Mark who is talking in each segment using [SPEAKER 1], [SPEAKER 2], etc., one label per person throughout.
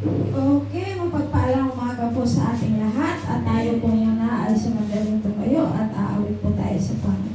[SPEAKER 1] Okay, mapagpaalang umaga po sa ating lahat at tayo po muna ay sumagaling tumayo at aawit po tayo sa Panginoon.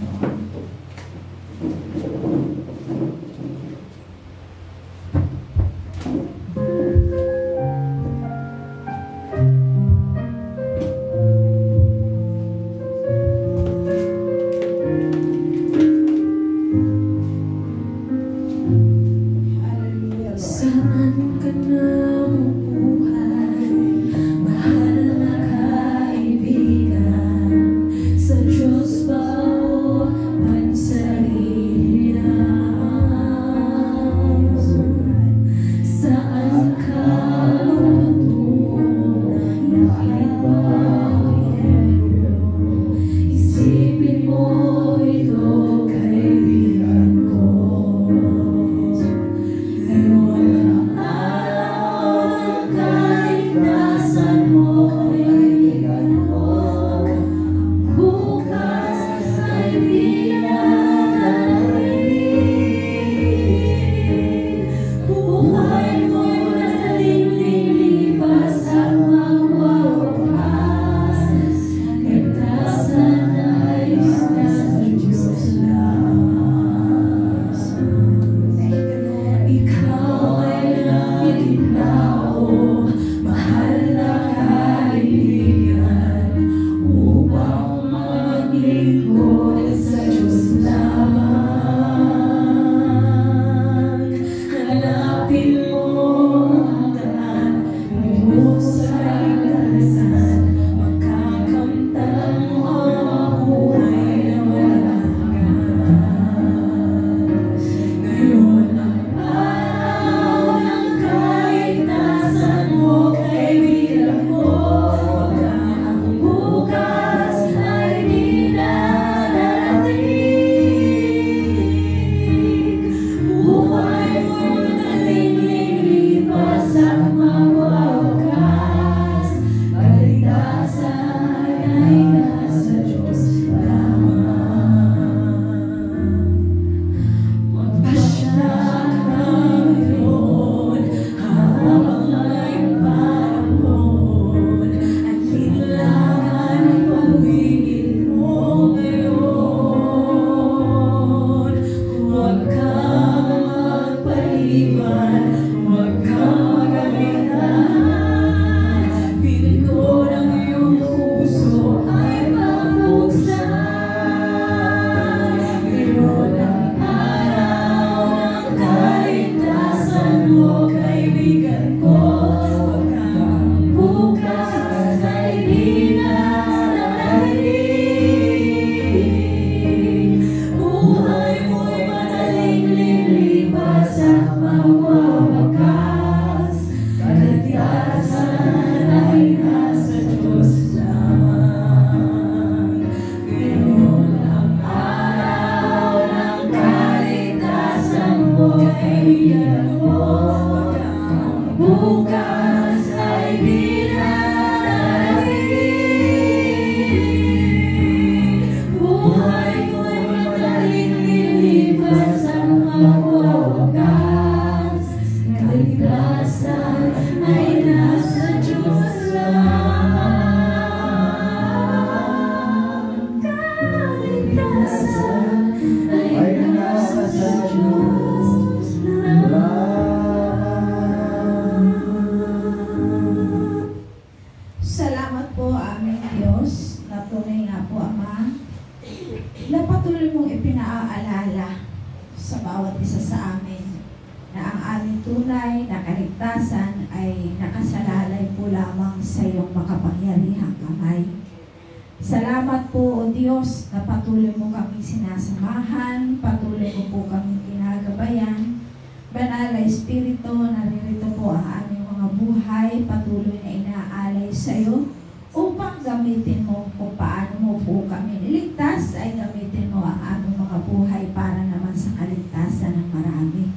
[SPEAKER 1] Salamat po, O Diyos, na patuloy mo kami sinasamahan, patuloy mo po kami ginagabayan. Banal na Espiritu, naririto po ang aming mga buhay, patuloy na inaalay sa iyo, upang gamitin mo kung paano mo po kami niligtas, ay gamitin mo ang aming mga buhay para naman sa kaligtasan ng marami.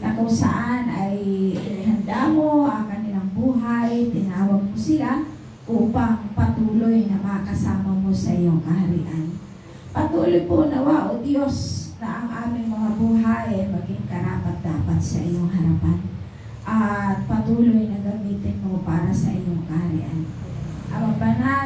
[SPEAKER 1] Na kung saan ay inihanda mo ang kanilang buhay, tinawag mo sila, upang patuloy na makasama mo sa iyong kaharian. Patuloy po nawa, O Diyos, na ang aming mga buhay ay maging karapat-dapat sa iyong harapan. At patuloy na gamitin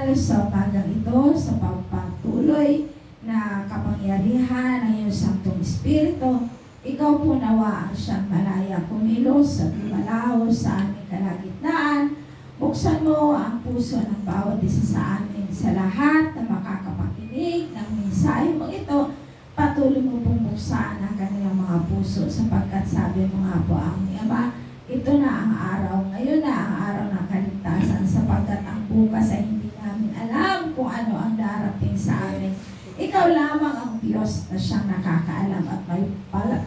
[SPEAKER 1] banal sa umagang ito, sa pagpatuloy na kapangyarihan ng iyong Santong Espiritu. Ikaw po nawa ang siyang malaya kumilos at lumalaw sa aming kalagitnaan. Buksan mo ang puso ng bawat isa sa amin, sa lahat na makakapakinig ng mensahe mo ito. Patuloy mo pong buksan ang kanilang mga puso sapagkat sabi mo nga po aming Ama, ito na ang araw, ngayon na ang araw ng kaligtasan sapagkat ang bukas ay hindi namin alam kung ano ang darating sa amin. Ikaw lamang ang Diyos na siyang nakakaalam at may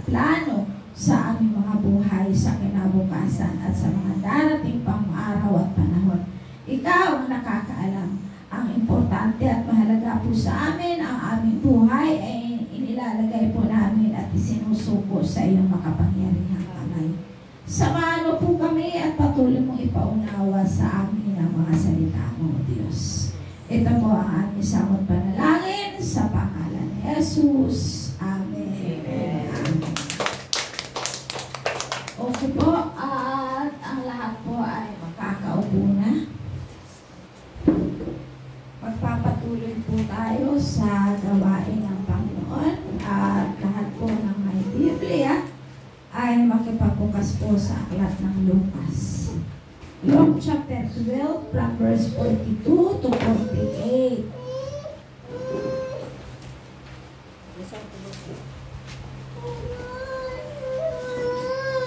[SPEAKER 1] plano sa aming mga buhay sa kinabukasan at sa mga darating pang araw at panahon. Ikaw ang nakakaalam. Ang importante at mahalaga po sa amin, ang aming buhay ay inilalagay po namin at isinusuko sa iyong makapangyarihang kamay. Samahan mo po kami at patuloy mong ipaunawa sa amin ang mga salita mo, Diyos. Ito po ang aming samot panalangin sa pangalan ni Jesus. Amen. Amen. Okay po, at ang lahat po ay makakaupo na. Magpapatuloy po tayo sa gawain ng Panginoon at lahat po ng may Biblia ay makipabukas po sa aklat ng Lucas. Luke chapter 12 from verse 42 to 48.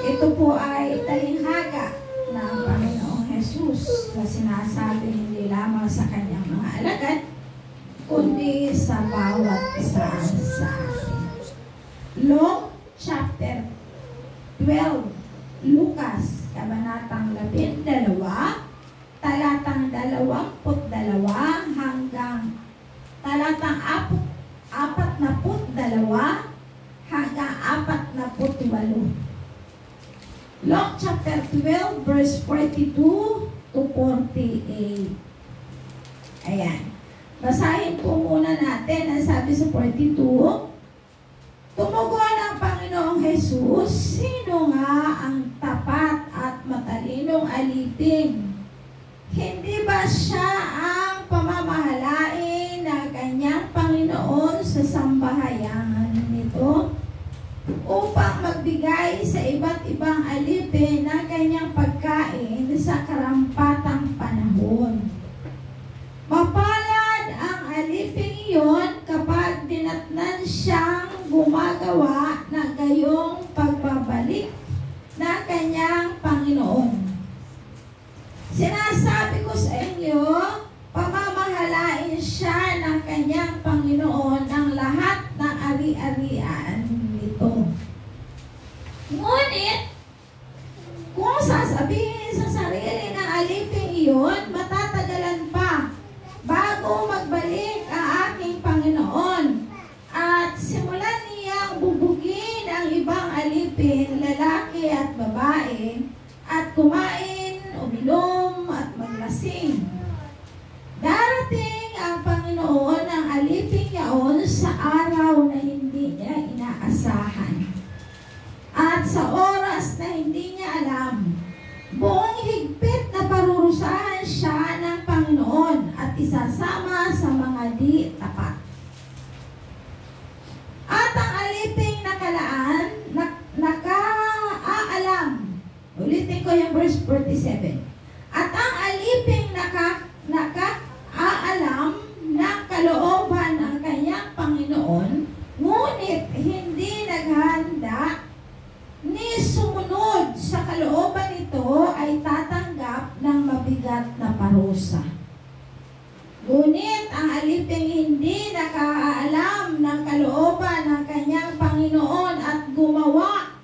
[SPEAKER 1] Ito po ay talinghaga ng Panginoong Jesus na sinasabi hindi lamang sa kanyang mga alagad, kundi sa bawat isa sa atin. Luke chapter 12, Lucas, kabanatang 12, talatang 22 hanggang talatang 42 hanggang 48. Luke chapter 12, verse 42 to 48. Ayan. Basahin po muna natin ang sabi sa 42. Tumugon ang Panginoong Jesus, sino nga ang tapat at matalinong alipin? Hindi ba siya ang pamamahalain na kanyang Panginoon sa sambahayan nito upang magbigay sa iba't ibang alipin na kanyang pagkain sa karampatang panahon? Mapalad ang alipin iyon kapag dinatnan siyang gumagawa ng gayong pagbabalik na kanyang Panginoon. Sinasabi ko sa inyo, pamamahalain siya ng kanyang Panginoon ng lahat ng ari-arian nito. Ngunit, kung sasabihin sa sarili ng alipin iyon, matatagalan pa bago magbalik ang aking Panginoon. At simulan niyang bubugin ang ibang alipin, lalaki at babae, at kumain, uminom, at maglasing. Darating ang Panginoon ng alipin yaon sa araw na hindi niya inaasahan. At sa oras na hindi niya alam, buong higpit na parurusahan siya ng Panginoon at isasama sa mga di tapat. At ang aliping nakalaan, nakaalam. Ulitin ko yung verse 47. At ang aliping nakaalam ng kalooban ng kanyang Panginoon, ngunit hindi naghanda ni sumunod sa kalooban nito ay tatanggap ng mabigat na parusa. Ngunit ang aliping hindi nakaalam ng kalooban ng kanyang Panginoon at gumawa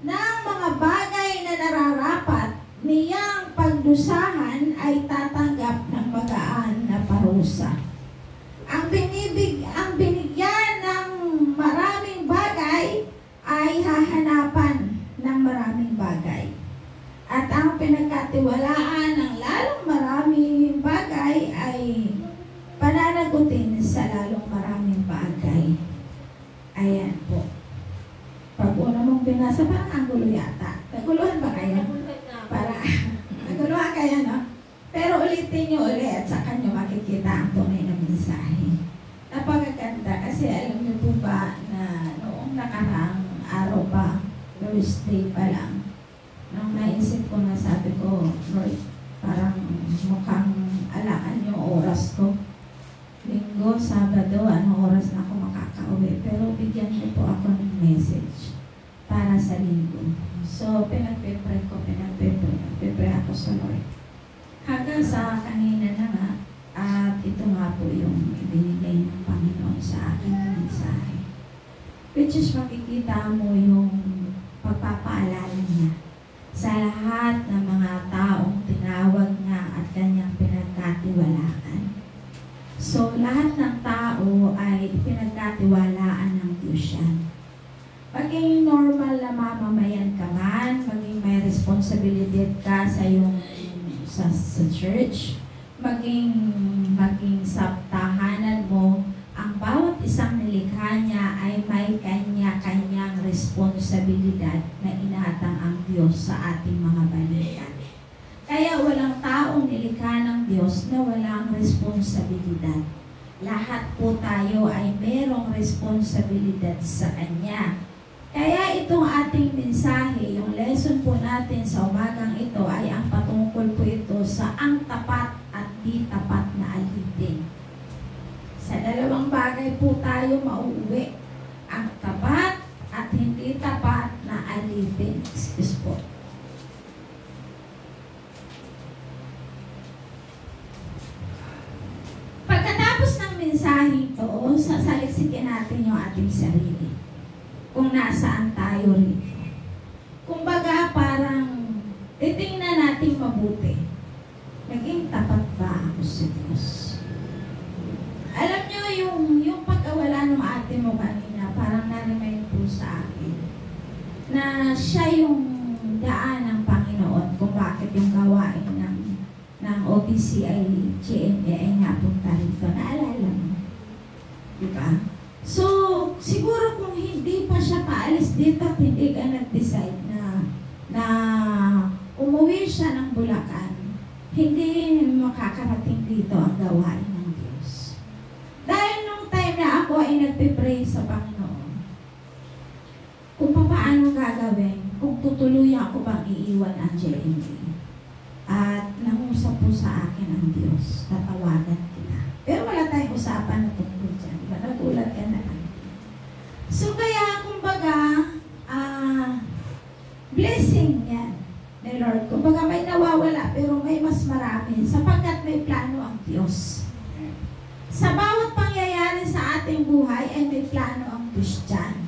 [SPEAKER 1] ng mga bagay na nararapat niyang pagdusahan ay tatanggap ng magaan na parusa. Ang binigyan ng maraming bagay ay hahanapan ng maraming bagay. At ang pinagkatiwalaan ng lalong maraming bagay ay pananagutin sa lalong maraming bagay. Ayan po. Pag una mong binasa, parang ang gulo yata. Naguluhan ba kayo? Naguluhan kayo, no? Pero ulitin niyo ulit at saka niyo makikita ang tunay na mensahe. Napakaganda kasi alam niyo po ba na noong nakaraang araw pa, Thursday pa lang, nung naisip ko na sabi ko, Lord, parang mukhang alaan yung oras ko. Linggo, Sabado, anong oras na ako makakauwi. Pero bigyan niyo po ako ng message para sa linggo. So, pinagpipray ako sa Lord. Hanggang sa kanina na nga, at ito nga po yung ibinigay ng Panginoon sa akin ng mensahe. Which is makikita mo yung pagpapaalala niya sa lahat ng mga taong tinawag niya at kanyang pinagkatiwalaan. So, lahat ng tao ay pinagkatiwalaan ng Diyos yan. Maging normal na mamamayan ka man, maging may responsibilidad ka sa church, maging sa tahanan mo, ang bawat isang nilikha niya ay may kanya-kanyang responsibilidad na inaatang ang Diyos sa ating mga balikan. Kaya walang taong nilikha ng Diyos na walang responsibilidad. Lahat po tayo ay merong responsibilidad sa Kanya. Kaya itong ating mensahe, yung lesson po natin sa umagang ito ay ang patungkol po ito sa ang tapat at di tapat na alipin. Sa dalawang bagay po tayo mauuwi. Ang tapat at hindi tapat na alipin. Excuse po. Pagkatapos ng mensahe ito, sasaliksikin natin yung ating sarili. Kung nasaan tayo rito. Kumbaga parang titingnan natin mabuti. Naging tapat ba ako sa Diyos? Alam nyo, yung pagkawala ng ate mo kanina, parang na-remind po sa akin na siya yung daan ng Panginoon kung bakit yung gawain ng OPCI GMA ay napunta rito. Naalala mo? Diba? So, siguro kung hindi pa siya paalis dito at hindi ka nag-decide na umuwi siya ng Bulacan, hindi makakarating dito ang gawain ng Diyos. Dahil nung time na ako ay nagpipray sa Panginoon, kung paano gagawin, kung tutuluyan ako bang iiwan ang JMA. At nangusap po sa akin ang Diyos, tatawagan kita. Pero wala tayong usapan na tungkol dyan. Diba? Nagulat ka na lang. So kaya, kumbaga, blessing yan ni Lord. Kumbaga may nawawala, pero may mas marami, sapagkat may plano ang Diyos. Sa bawat pangyayari sa ating buhay, ay may plano ang Diyos dyan.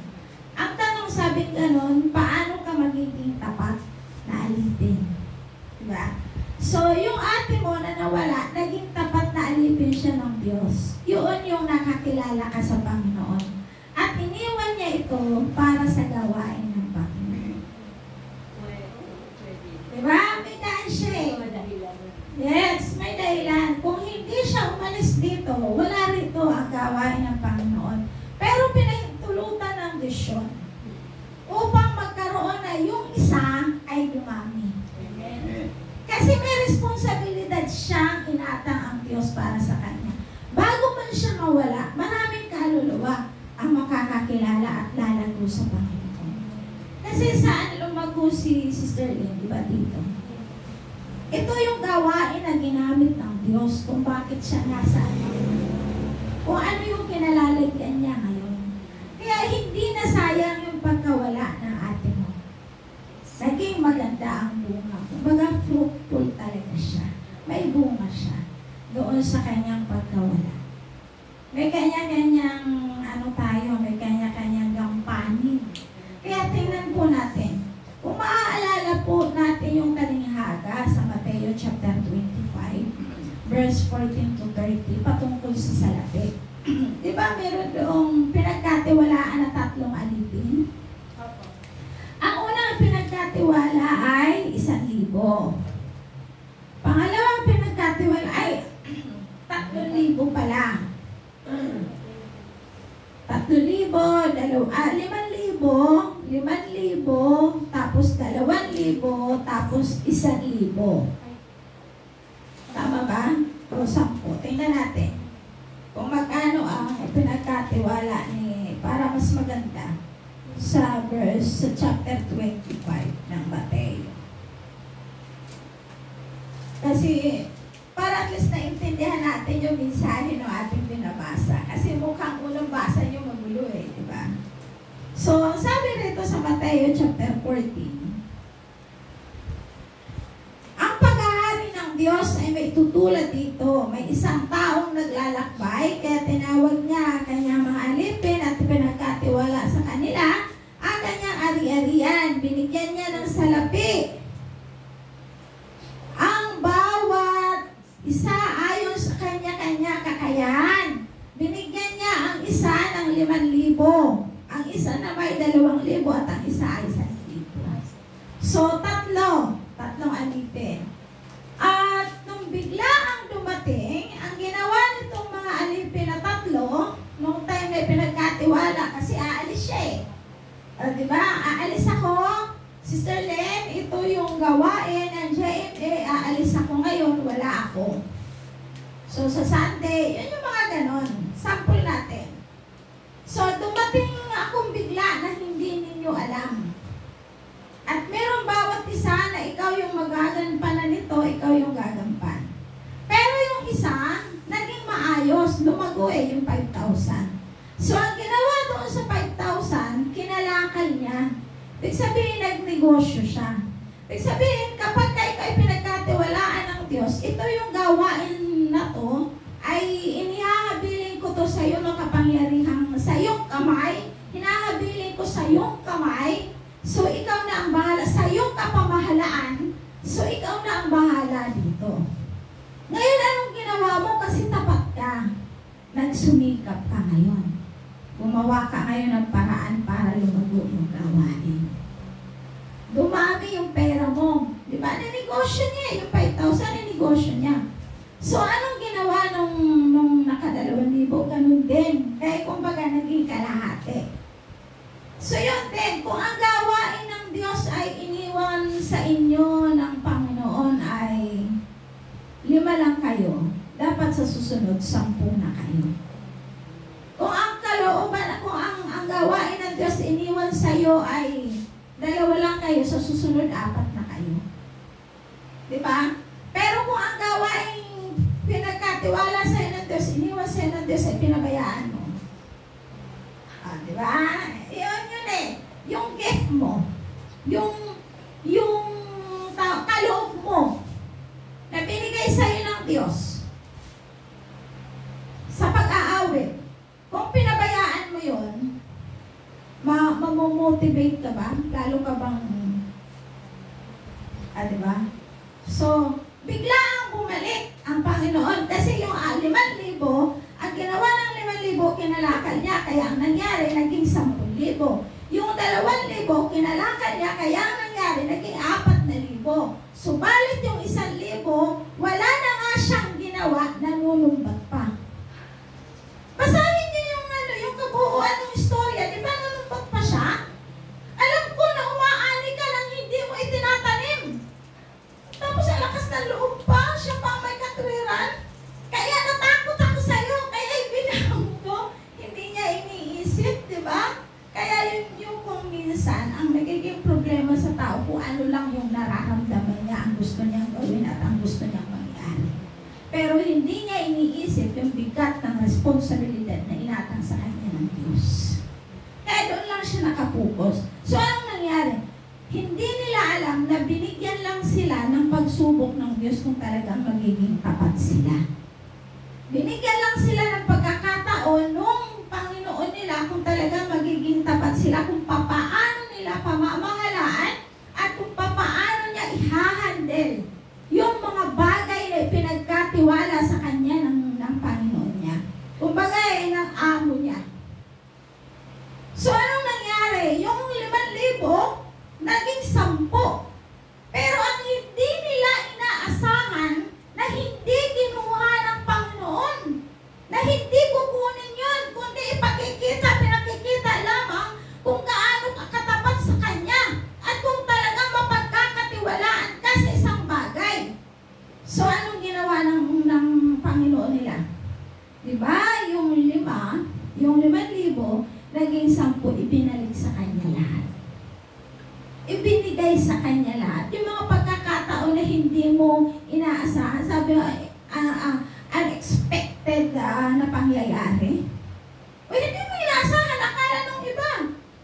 [SPEAKER 1] Ang tanong, sabi ganon, paano ka magiging tapat na alipin? Diba? So, yung ate mo na nawala, naging tapat na alipin siya ng Diyos. Yun yung nakakilala ka sa Panginoon. At iniwan niya ito para sa gawain ng Panginoon. Diba? May daan siya eh. Yes, may dahilan. Kung hindi siya umalis dito, wala rito ang gawain ng Panginoon. Pero pinahintulutan ng Diyos yun upang magkaroon na yung isa ay dumami. Kasi may responsibilidad siyang inatang ang Diyos para sa kanya. Bago man siya mawala, maraming kaluluwa ang makakakilala at lalago sa Panginoon. Kasi saan lumago si Sister Lynn, di ba dito? Ito yung gawain na ginamit ng Diyos kung bakit siya nasaan. Kung ano yung kinalalagyan niya ngayon. Kaya hindi na sayang yung pagkawala ng ate mo. Naging maganda ang bunga. Kumbaga fruitful talaga siya. May bunga siya doon sa kanyang pagkawala. May kanya-kanyang may kanya-kanyang gampanin. Kaya tingnan po natin. Kung maaalala po natin yung talinghaga sa Mateo chapter 25, verse 14 to 30, patungkol sa salapi. Diba meron doong pinagkatiwalaan na 3 alipin? Ang unang pinagkatiwala ay 1,000. Pangalawang pinagkatiwala ay 3,000 pala. 3,000, 5,000, 5,000, tapos 2,000, tapos 1,000. Tama ba? o 10. Tingnan natin kung magkano ang pinagkatiwala ni, para mas maganda, sa chapter 25 ng Mateo. Kasi para at least naintindihan natin yung mensahe ng ating binabasa. Kasi mukhang unang basa nyo magulo di ba? So, sabi rito sa Mateo chapter 14, ang paghahari ng Diyos ay may tutulad dito. May isang taong naglalakbay, kaya tinawag niya kanyang mga alipin at pinagkatiwala sa kanila ang kanyang ari-arian. Binigyan niya ng salapi ang bawat isa ayon sa kanya-kanya kakayahan. Binigyan niya ang isa ng 5,000, ang isa na may 2,000 at ang isa ay 1,000. So, tatlong alipin. At nung bigla ang dumating, ang ginawa nitong mga alipin na tatlo, nung time na pinagkatiwala, kasi aalis siya diba? Aalis ako, Sister Len, ito yung gawain ng JMA, aalis ako ngayon, wala ako. So, sa Sunday, yun yung mga ganon. Sample natin. So, dumating akong bigla na hindi ninyo alam. At meron bawat isa na ikaw yung magagampan nito, ikaw yung gagampan. Pero yung isa, naging maayos, lumago yung 5,000. So, ang ginawa doon sa 5,000, kinalakal niya. Ibig sabihin, nagnegosyo siya. Ibig sabihin, kapag ikaw ay pinagkatiwalaan ng Diyos, ito yung gawain na to, ay inihahabilin ko to sa iyo ng kapangyarihang sa iyong kamay, hinahabilin ko sa iyong kamay, so ikaw na ang bahala, sa iyong kapamahalaan, so ikaw na ang bahala dito. Ngayon, anong ginawa mo? Kasi tapat ka. Nagsumikap ka ngayon. Gumawa ka ngayon ng paraan para lumago yung gawain. Dumami yung pera mo. Di ba? Ninegosyo niya. Yung 5,000, ninegosyo niya. So, anong ginawa nung naka-2,000? Ganun din. Kaya kumbaga naging kalahati. So, yun din. Kung ang gawain ng Diyos ay iniwan sa inyo ng Panginoon ay 5 lang kayo, dapat sa susunod 10 na kayo. Kung ang kalooban, kung ang gawain ng Diyos iniwan sa iyo ay 2 lang kayo, sa susunod 4 na kayo. Di ba? Pero kung ang gawain pinagkatiwala sa iyo ng Diyos, iniwan sa iyo ng Diyos ay pinabayaan mo. Di ba? Yun yung gift mo, yung kaloob mo na binigay sa iyo ng Diyos sa pag-aawit. Kung pinabayaan mo yun, mamomotivate ka ba? Lalo ka bang, diba? So, bigla ang bumalik ang Panginoon kasi yung 5,000, ang ginawa ng 5,000, kinalakal niya, kaya ang nangyari, naging 10,000. Yung 2,000, kinalakal niya, kaya ang nangyari, naging 4,000. Subalit yung 1,000, wala na nga siyang ginawa, nanunumbat pa. Basahin niyo yung kabuuan ng istorya, di ba nanumbat pa siya? Alam ko na umaani ka nang hindi mo itinatanim. Tapos ang lakas ng loob pa, siya pa may katwiran. Kaya natakot ako sa'yo, kaya ibinahon ko. Hindi niya iniisip, di ba? Kaya yung kung minsan, ang nagiging problema sa tao, kung ano lang yung nararamdaman niya, ang gusto niyang gawin at ang gusto niyang mangyari. Pero hindi niya iniisip yung bigat ng responsibilidad na inatang sa kanya ng Diyos. Kaya doon lang siya nakapokus. So, anong nangyari? Hindi nila alam na binigyan lang sila ng pagsubok ng Diyos kung talagang magiging tapat sila. Binigyan lang sila ng pagkakataon nung Panginoon nila kung talagang magiging tapat sila, kung papaano nila pamamahalaan at kung papaano niya ihahandle yung mga bagay na pinagkatiwala sa kanya ng Panginoon niya. Kumbaga ng amo niya. So, anong nangyari? Yung 5,000, naging 10. Pero ang hindi nila inaasahan na hindi kinuha ng Panginoon, na hindi kukunin yun, kundi pinakikita lamang kung gaano katapat sa Kanya at kung talagang mapagkakatiwalaan ka sa isang bagay. So, anong ginawa ng Panginoon nila. Diba? Yung 5,000, naging 10, ibinalik sa kanya lahat. Ibinigay sa kanya lahat. Yung mga pagkakataon na hindi mo inaasahan, sabi mo, unexpected na pangyayari. O hindi mo inaasahan, akala ng iba.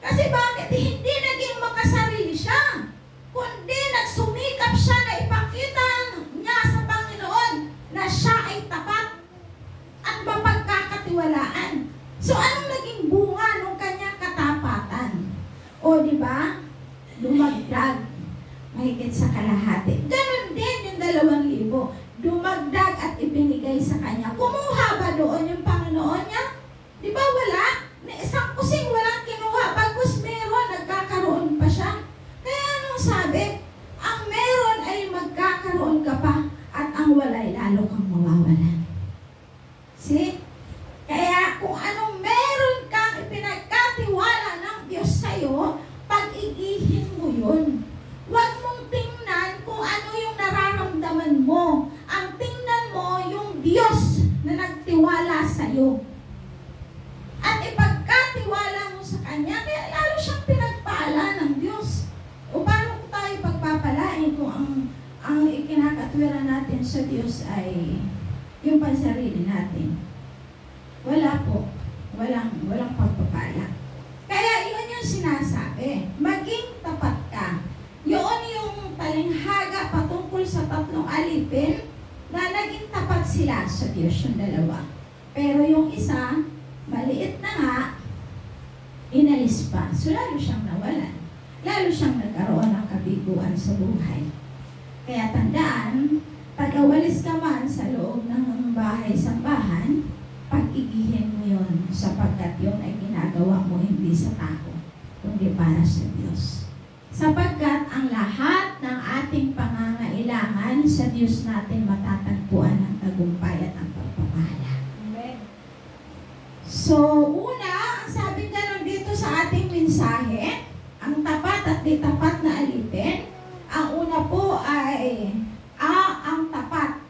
[SPEAKER 1] Kasi bakit? Hindi naging makasarili siya. Kundi nagsumikap siya na ipakita niya sa Panginoon na siya ay tapat at mapagkakatiwalaan. So, anong naging bunga ng kanyang katapatan? O, di ba? Dumagdag mahigit sa kalahati. Ganon din yung 2,000. Dumagdag at ibinigay sa kanya. Kumuha ba doon yung Panginoon niya? Di ba wala? Isang kusing walang kinuha. Bagkus meron, nagkakaroon pa siya. Kaya anong sabi? Ang meron ay magkakaroon ka pa at ang walay lalo kang mawawalan. See? Kaya kung anong meron kang ipinagkatiwala ng Diyos sa'yo, pag-igihin mo yun. Huwag mong tingnan kung ano yung nararamdaman mo. Ang tingnan mo yung Diyos na nagtiwala sa'yo. At ipagkatiwala mo sa Kanya, kaya lalo siyang pinagpala ng Diyos. O paano ko tayo pagpapalain kung ang ikinakatwira natin sa Diyos ay yung pansarili natin? Wala po. Walang pagpapala. Kaya yun yung sinasabi. Maging tapat ka. Yun yung talinghaga patungkol sa 3 alipin na naging tapat sila sa Diyos, yung 2. Pero yung isa, maliit na nga, inalis pa. So, lalo siyang nawalan. Lalo siyang nagkaroon ng kabiguan sa buhay. Kaya tandaan, pag-awalis ka man sa loob ng bahay-sambahan, pag-igihin mo yun sapagkat yun ay ginagawa mo hindi sa tao, kundi para sa Diyos. Sapagkat ang lahat ng ating pangangailangan sa Diyos natin matatagpuan ang tagumpay at ang pagpapala. Amen. So, una, ang sabi nga dito sa ating mensahe, ang tapat at di tapat na alipin, ang una po ay ang tapat.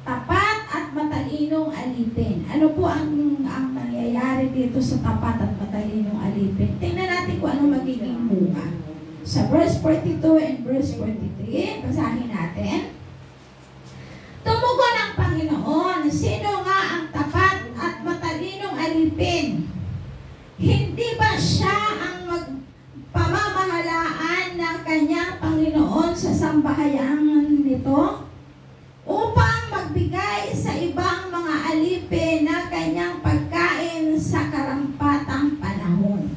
[SPEAKER 1] Tapat at matalinong alipin. Ano po ang nangyayari dito sa tapat at matalinong alipin? Tingnan natin kung ano magiging bunga. Sa verse 42 and verse 43, basahin natin. Tumugon ang Panginoon, sino nga ang tapat at matalinong alipin? Hindi ba siya ang pamamahalaan ng kanyang Panginoon sa sambahayan nito? Upang magbigay sa ibang mga alipin na kanyang pagkain sa karampatang panahon.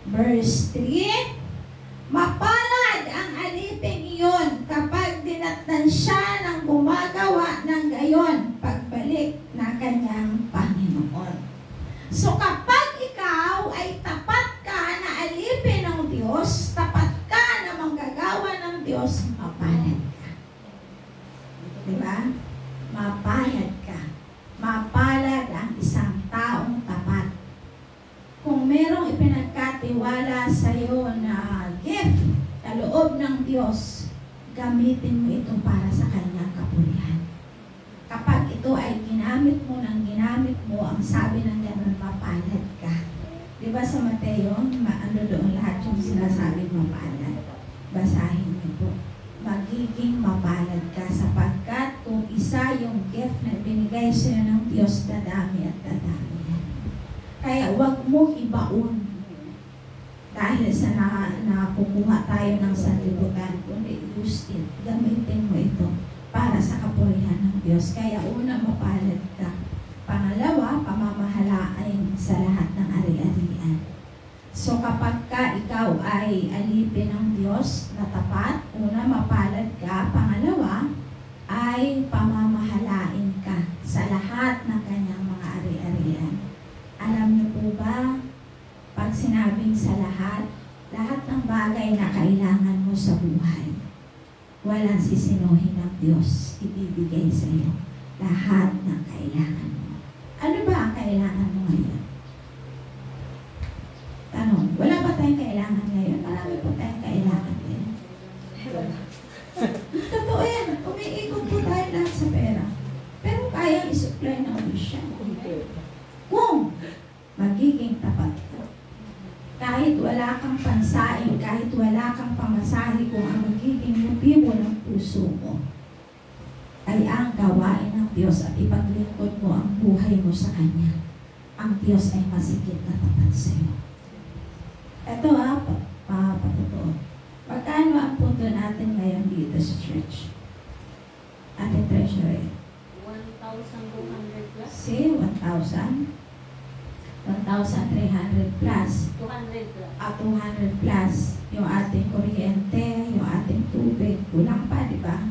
[SPEAKER 1] Verse 3, mapalad ang alipin iyon kapag dinatnan siya ng gumagawa ng gayon pagbalik ng kanyang Panginoon. So kapag ikaw ay tapat ka na alipin ng Diyos, tapat ka na manggagawa ng Diyos, mapalad ka. Diba? Mapalad ka. Mapalad ang isang taong tapat. Kung merong ipinagkatiwala sa iyo na gift sa loob ng Diyos, gamitin mo ito para sa kanyang kapurihan. Kapag ito ay ginamit mo ng ginamit mo, ang sabi ng gano'n, mapalad ka. Diba sa Mateo, ano doon lahat yung sinasabing mapalad? Basahin niyo po. Magiging mapalad ka sapagkat kung isa yung gift na binigay sa'yo ng Diyos, dadami at dadami yan. Kaya huwag mo ibaon dahil sa nakukuha tayo ng sanlibutan, kundi use it, gamitin mo ito para sa kapurihan ng Diyos. Kaya una, mapalad ka. Pangalawa, pamamahalaan sa lahat ng ari-arian. So kapag ikaw ay alipin ng Diyos na tapat, una, mapalad ka. Pangalawa, ay pamamahalain ka sa lahat ng kanyang mga ari-arian. Alam niyo po ba, pag sinabing sa lahat ng bagay na kailangan mo sa buhay, walang sisinuhin ng Diyos, ibibigay sa iyo lahat ng kailangan mo. Ano ba ang kailangan mo ngayon? Tanong, wala ba tayong kailangan ngayon? Marami po tayong kailangan ngayon. Totoo yan. Umiikot po tayo lahat sa pera. Pero puso mo ay ang gawain ng Diyos at ipaglingkod mo ang buhay mo sa Kanya, ang Diyos ay masigit na tapat sa iyo. Ito patotoo. Magkano ang punto natin ngayon dito sa church? Ate Treasurer?
[SPEAKER 2] 1,200 plus.
[SPEAKER 1] See, 1,000? 1,300 plus.
[SPEAKER 2] 200 plus.
[SPEAKER 1] 200 plus. Yung ating kuryente, yung ating tubig. Kulang pa, di ba?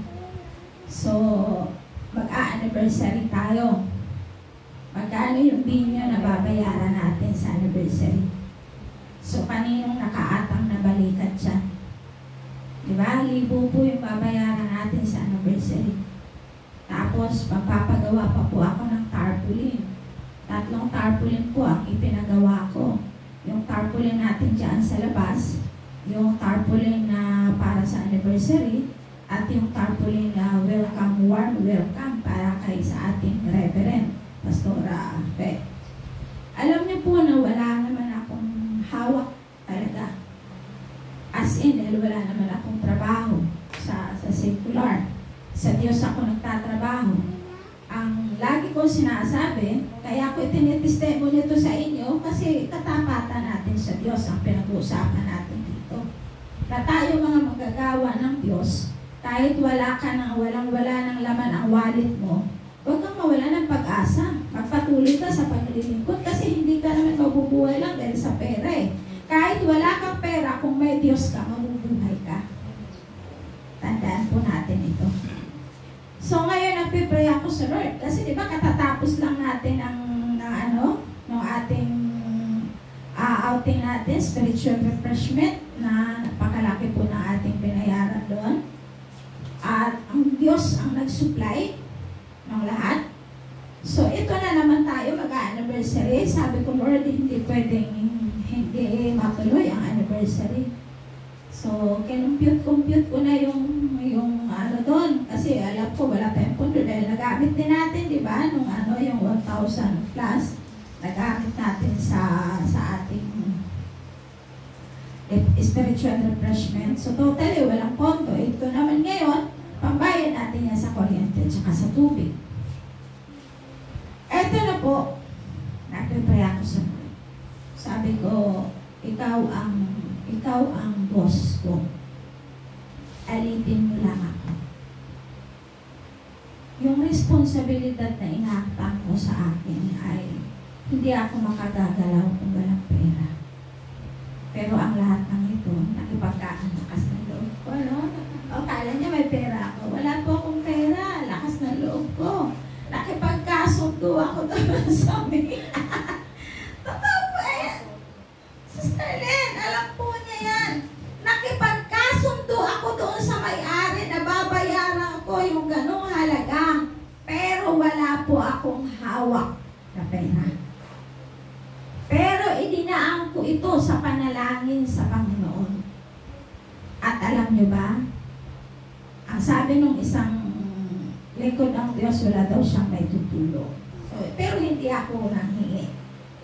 [SPEAKER 1] So, mag-a-anniversary tayo. Magkano yung binyo na babayaran natin sa anniversary? So, kaninong nakaatang na balikat siya? Diba? 1,000 po yung babayaran natin sa anniversary. Tapos, magpapagawa pa po ako ng tarpaulin. 3 tarpaulin po ang ipinagawa ko. Yung tarpaulin natin dyan sa labas, yung tarpaulin na para sa anniversary, at yung tarpaulin na welcome, warm welcome para kay sa ating Reverend Pastora Fe. Alam niyo po na wala naman akong hawak talaga. As in, wala naman akong trabaho sa secular. Sa Diyos ako nagtatrabaho. Ang lagi ko sinasabi, kaya ko itinitestemo nito sa inyo kasi katapatan natin sa Diyos ang pinag-uusapan natin dito. Na tayo mga magagawa ng Diyos, kahit wala ka ng walang-wala ng laman ang wallet mo, huwag kang mawala ng pag-asa. Magpatuloy ka sa paglilingkod kasi hindi ka naman mabubuhay lang dahil sa pera eh. Kahit wala kang pera, kung may Diyos ka, mabubuhay ka. Tandaan po natin ito. So ngayon, nagpipray ako sa Lord. Kasi di ba katatapos lang natin ng ating outing natin, spiritual refreshment, na napakalaki po ng ating pinayaran doon. At ang Diyos ang nag-supply ng lahat. So ito na naman tayo, mag-anniversary. Sabi ko, Lord, hindi pwedeng hindi matuloy ang anniversary. So, kinumpute ko na yung doon. Kasi alam ko, wala tayong pundo dahil nagamit din natin, di ba? Yung 1,000 plus, nagamit natin sa ating spiritual refreshment. So, totally, walang pondo. Ito naman ngayon, pambayad natin yan sa kuryente at sa tubig. Ito na po, nagpipray ako sa Lord. Sabi ko, ikaw ang boss ko. Alipin mo lang ako. Yung responsibilidad na inaaktan mo sa akin ay hindi ako makagagalaw kung walang pera. Pero ang lahat ng ito, nakipagkaan lakas ng loob ko, no? O, kala niya may pera ako. Wala po akong pera. Lakas ng loob ko. Nakipagkasundo ako doon sa amin. Totoo po eh. Sister Len, alam po niya yan. Nakipagkasundo ako doon sa may-ari na babayaran ko yung ganong halaga. Pero wala po akong hawak na pera. Pero idinaan ko ito sa panalangin sa Panginoon. At alam niyo ba, ang sabi nung isang lingkod ng Diyos, wala daw siyang may tutulong. So, pero hindi ako nanghingi.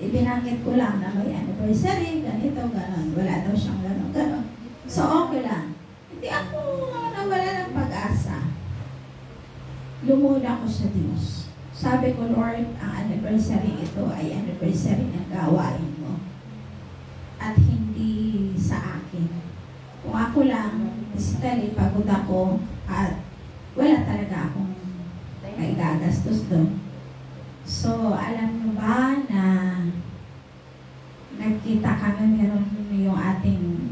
[SPEAKER 1] Ibinanggit ko lang na may anniversary, ganito, ganon. Wala daw siyang ganon. So, okay lang. Hindi ako nawala ng pag-asa. Lumuhod ako sa Diyos. Sabi ko, Lord, ang anniversary ito ay anniversary ng gawain mo. At hindi sa akin. Kung ako lang, physically, pagod ako at wala talaga akong may gagastos doon. So, alam mo ba na nagkita kami, meron yung ating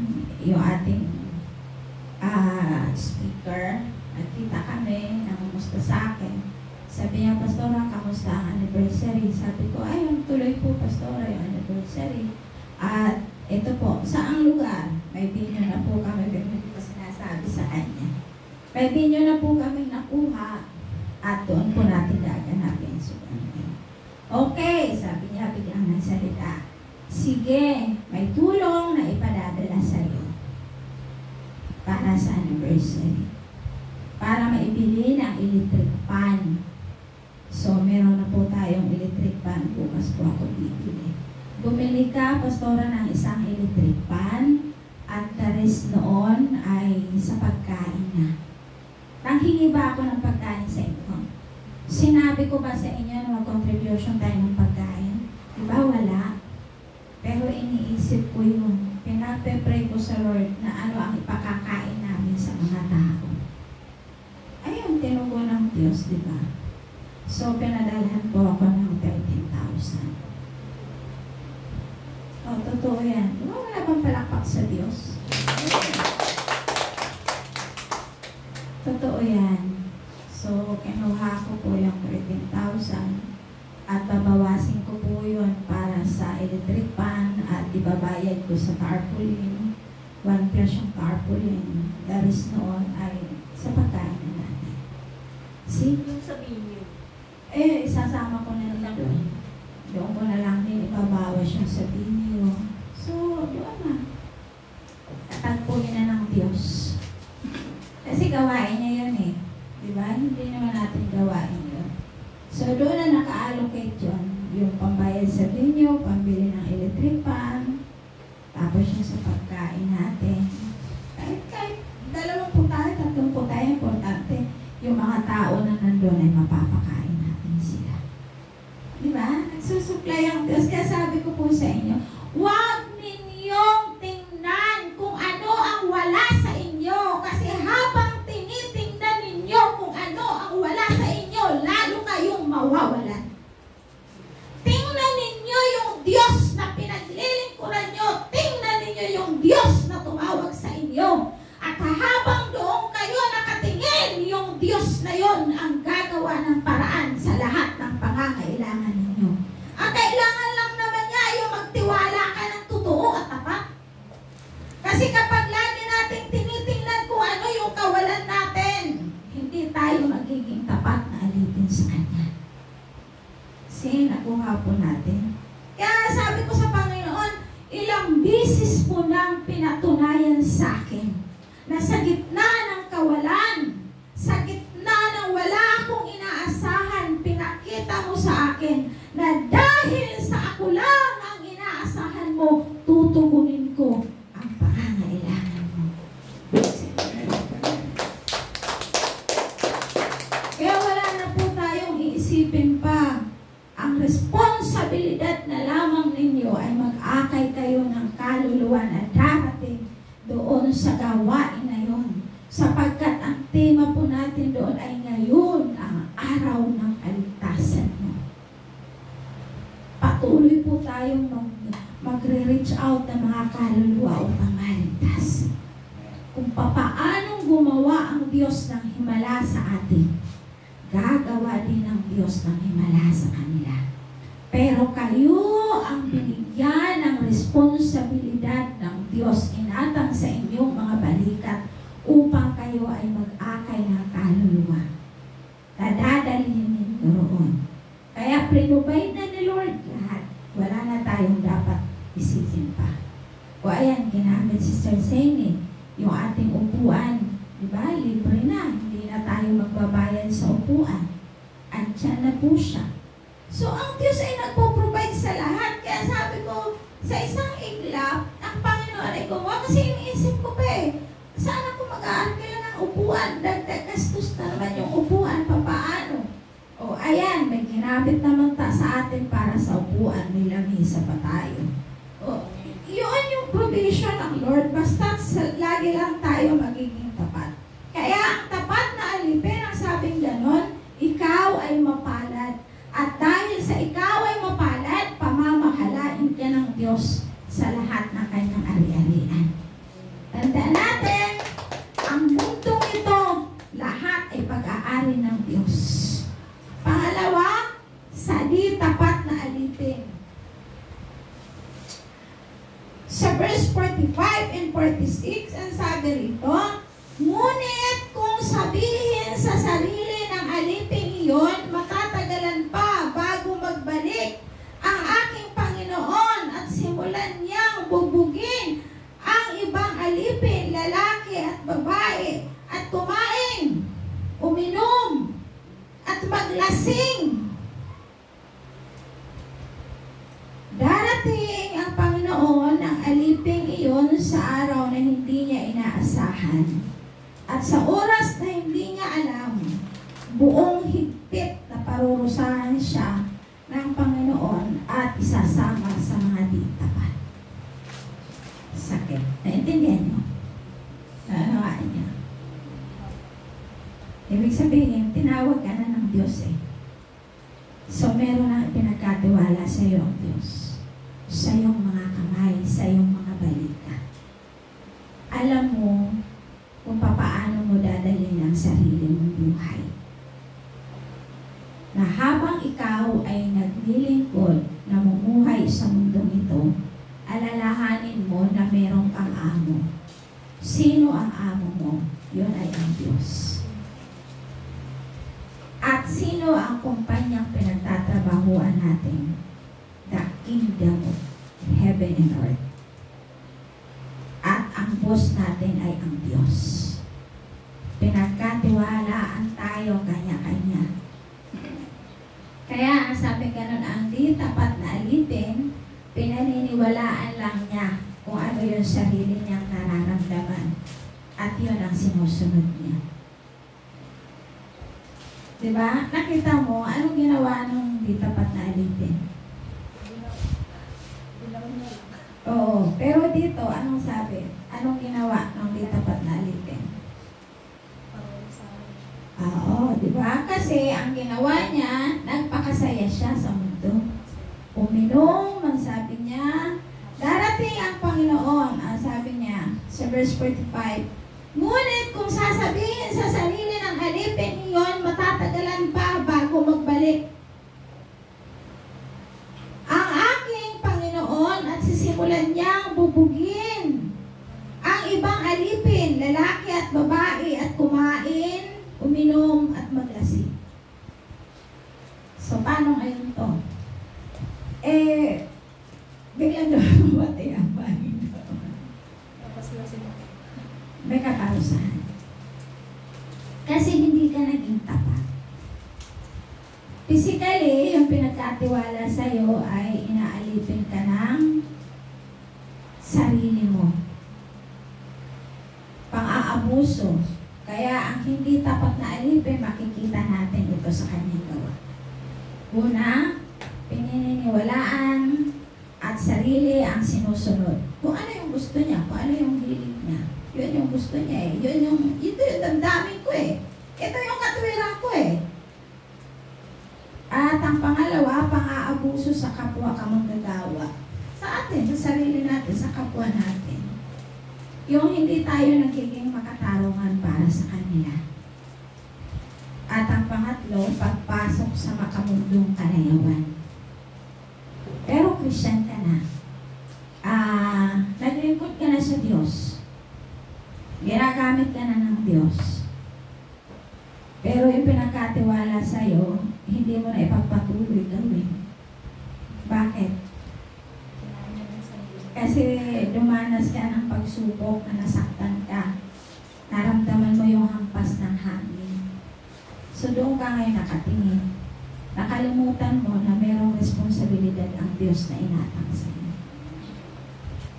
[SPEAKER 1] speaker, nagkita kami, namumusta sa akin. Sabi niya, Pastora, kamusta ang anniversary? Sabi ko, ayun, tuloy po, Pastora, yung anniversary. At ito po, saang lugar? May binyo na po kami, pero hindi ko sinasabi sa kanya. May binyo na po kami nakuha at doon po natin gaganapin. Okay, sabi niya, biglang nagsalita. Sige, may tulong na ipadadala sa iyo para sa anniversary. Para maibili ng electric pan. So, meron na po tayong electric pan. Bukas po ako bibili. Bumili ka, Pastora, ng isang electric pan at the rest noon ay sa pagkain na. Nang Humihingi ba ako ng pagkain sa inyo? Sinabi ko ba sa inyo na mag-contribution tayo ng pagkain? Diba wala? Pero iniisip ko yun. Pinapepray ko sa Lord na ano ang ipakakain namin sa mga tao. Ayun, tinugon ng Diyos, diba? So, pinadalhan ko ako ng 13,000. O, totoo yan. Diba wala bang palakpak sa Diyos? Totoo yan. So, kinuha ko po yung 13,000 at babawasin ko po yun para sa electric pan at ibabayad ko sa tarpaulin. 1 plus yung tarpaulin. That is noon ay sa pagkain na natin. See?
[SPEAKER 2] Yung sabihin niyo.
[SPEAKER 1] Isasama ko na lang doon. Doon ko na lang din ibabawas yung sa binyo. So, doon na. Tatagpuin na ng Diyos. Kasi gawain niya yun eh. Diba? Hindi naman natin gawain yun. So, doon na naka-allocate yun. Yung pambayad sa binyo, pambili ng electric pan, tapos yung sa pagkain natin. Kahit 20 tayo, 30 tayo, importante. Yung mga tao na nandun ay mapapakain natin sila. Diba? Nagsusupply ang Diyos. Kaya sabi ko po sa inyo, huwag ninyong tingnan kung ano ang wala sa inyo. Kasi habang tinitingnan ninyo kung ano ang wala sa inyo, lalo kayong mawawalan. Tingnan ninyo yung Diyos na pinaglilingkuran nyo. Tingnan ninyo yung Diyos na tumawag sa inyo. At habang doon kayo nakatingin, yung Diyos na yon ang gagawa ng paraan sa lahat ng pangangailangan ninyo. Ang kailangan lang naman niya yung magtiwala ka ng totoo at tapat. Kasi kapag lagi natin tinitingnan kung ano yung kawalan natin, hindi tayo magiging tapat na alipin sa Kanya. Kasi nakuha po natin. Kaya sabi ko sa Panginoon, ilang bisis po nang pinatunayan sa akin na sa gitna ng kawalan, sa gitna ng wala akong inaasahan, pinakita mo sa akin na dahil sa ako lang ang inaasahan mo, tutugunin ko ang pangangailangan mo. Kaya wala na po tayong iisipin pa. Ang responsibilidad na lamang ninyo ay mag-akay kayo ng kaluluwa na darating doon sa gawain na yun. Sapagkat ang tema po natin doon ay ngayon ang araw ng kaligtasan mo. Patuloy po tayong magre-reach out ng mga kaluluwa upang maligtas. Kung papaanong gumawa ang Diyos ng himala sa atin, gagawa din ng Diyos ng himala sa kanila. Pero kayo ang binigyan ng responsibilidad ng Diyos, inatang sa inyong mga balikat upang kayo ay mag-akay ng kaluluwa. Dadadalhin ninyo roon. Kaya prinubay na ni Lord lahat. Wala na tayong dapat isipin pa. O ayan, ginamit si Sir Sene, yung ating upuan. Diba? Libre na. Hindi na tayo magbabayad sa upuan. Andiyan na po siya. So, ang Diyos ay nagpo-provide sa lahat. Kaya sabi ko, sa isang iglap, ang Panginoon ay gumawa. Kasi iniisip ko pa saan ako mag-aarkila ng upuan? Dagdag gastos na naman yung upuan. Papaano? O, ayan, may ginamit naman sa atin para sa upuan. May lamisa pa tayo. O, yun yung provision ng Lord. Basta lagi lang tayo magiging tapat. Kaya ang tapat na alipin, ang sabing ganon, ikaw ay mapalad. At dahil sa ikaw ay mapalad, pamamahalain ka ng Diyos sa lahat ng kanyang ari-arian. Tandaan natin, ang mundong ito, lahat ay pag-aari ng Diyos. Pangalawa, sa di tapat na alipin. Sa verse 45 and 46, ang sabi rito, ngunit kung sabihin sa sarili ng alipin iyon, matatagalan pa bago magbalik ang aking Panginoon at simulan niyang bubugin ang ibang alipin, lalaki at babae, at kumain, uminom, at maglasing. Darating ang Panginoon ang aliping iyon sa araw na hindi niya inaasahan at sa oras na hindi niya alam. siya ng Panginoon at isasama sa mga di tapat. Sakit. Naintindihan niyo? Naunawaan niya. Ibig sabihin, tinawag ka na ng Diyos eh. So, meron na pinagkatiwala sa iyo ang Diyos. Sa iyong mga kamay, sa iyong mga balita. Alam mo kung paano mo dadalhin ang sarili mong buhay. Na habang ikaw ay naglilingkod, namumuhay sa mundong ito, alalahanin mo na merong kang amo. Sino ang amo mo? Yun ay ang Diyos. At sino ang kumpanyang pinagtatrabahuan natin? The kingdom of heaven and earth. At ang boss natin ay ang Diyos. Pinagkatiwalaan tayo kanya-kanya. Kaya ang sabi ganun, ang di tapat na alipin, pinaniniwalaan lang niya kung ano yung sarili niyang nararamdaman. At yun ang sinusunod niya. Diba? Nakita mo, anong ginawa nung di tapat na alipin? Oo. Pero dito, anong sabi? Anong ginawa nung di tapat na alipin? Oo, di ba? Kasi ang ginawa niya, nagpakasaya siya sa mundo. Uminom, ang sabi niya, darating ang Panginoon, ang sabi niya sa verse 45, ngunit kung sasabihin sa sarili ng alipin iyon, matatagalan pa bago magbalik ang aking Panginoon at sisimulan niyang bubugin ang ibang alipin, lalaki at babae, at kumain, uminom at maglasing. So, paano ngayon to? Biglang doon matay ang Panginoon. May kakarusahan. Kasi hindi ka naging tapat. Physically, yung pinagkatiwala sa'yo ay inaalipin ka ng sarili mo. Pang-aabuso. Kaya ang hindi tapat na alipin, makikita natin ito sa kanyang gawa. Una, pininiwalaan at sarili ang sinusunod. Kung ano yung gusto niya, kung ano yung hilig niya. Yun yung gusto niya eh. Ito yung damdamin ko eh. Ito yung katwiran ko eh. At ang pangalawa, pang-aabuso sa kapwa ka manggagawa. Sa atin, sa sarili natin, sa kapwa natin. Yung hindi tayo nagiging makatarungan para sa kanila. At ang pangatlo, pagpasok sa makamundong kalayawan. Pero Christian ka na. Naglingkod ka na sa Diyos. Ginagamit ka na ng Diyos. Pero yung pinagkatiwala sa'yo, hindi mo na ipagpatuloy gawin. Bakit? Kasi dumanas ka ng pagsubok na nasaktan ka. Naramdaman mo yung hampas ng hangin. So doon ka ngayon nakatingin. Nakalimutan mo na mayroong responsibilidad ang Diyos na inatang sa iyo.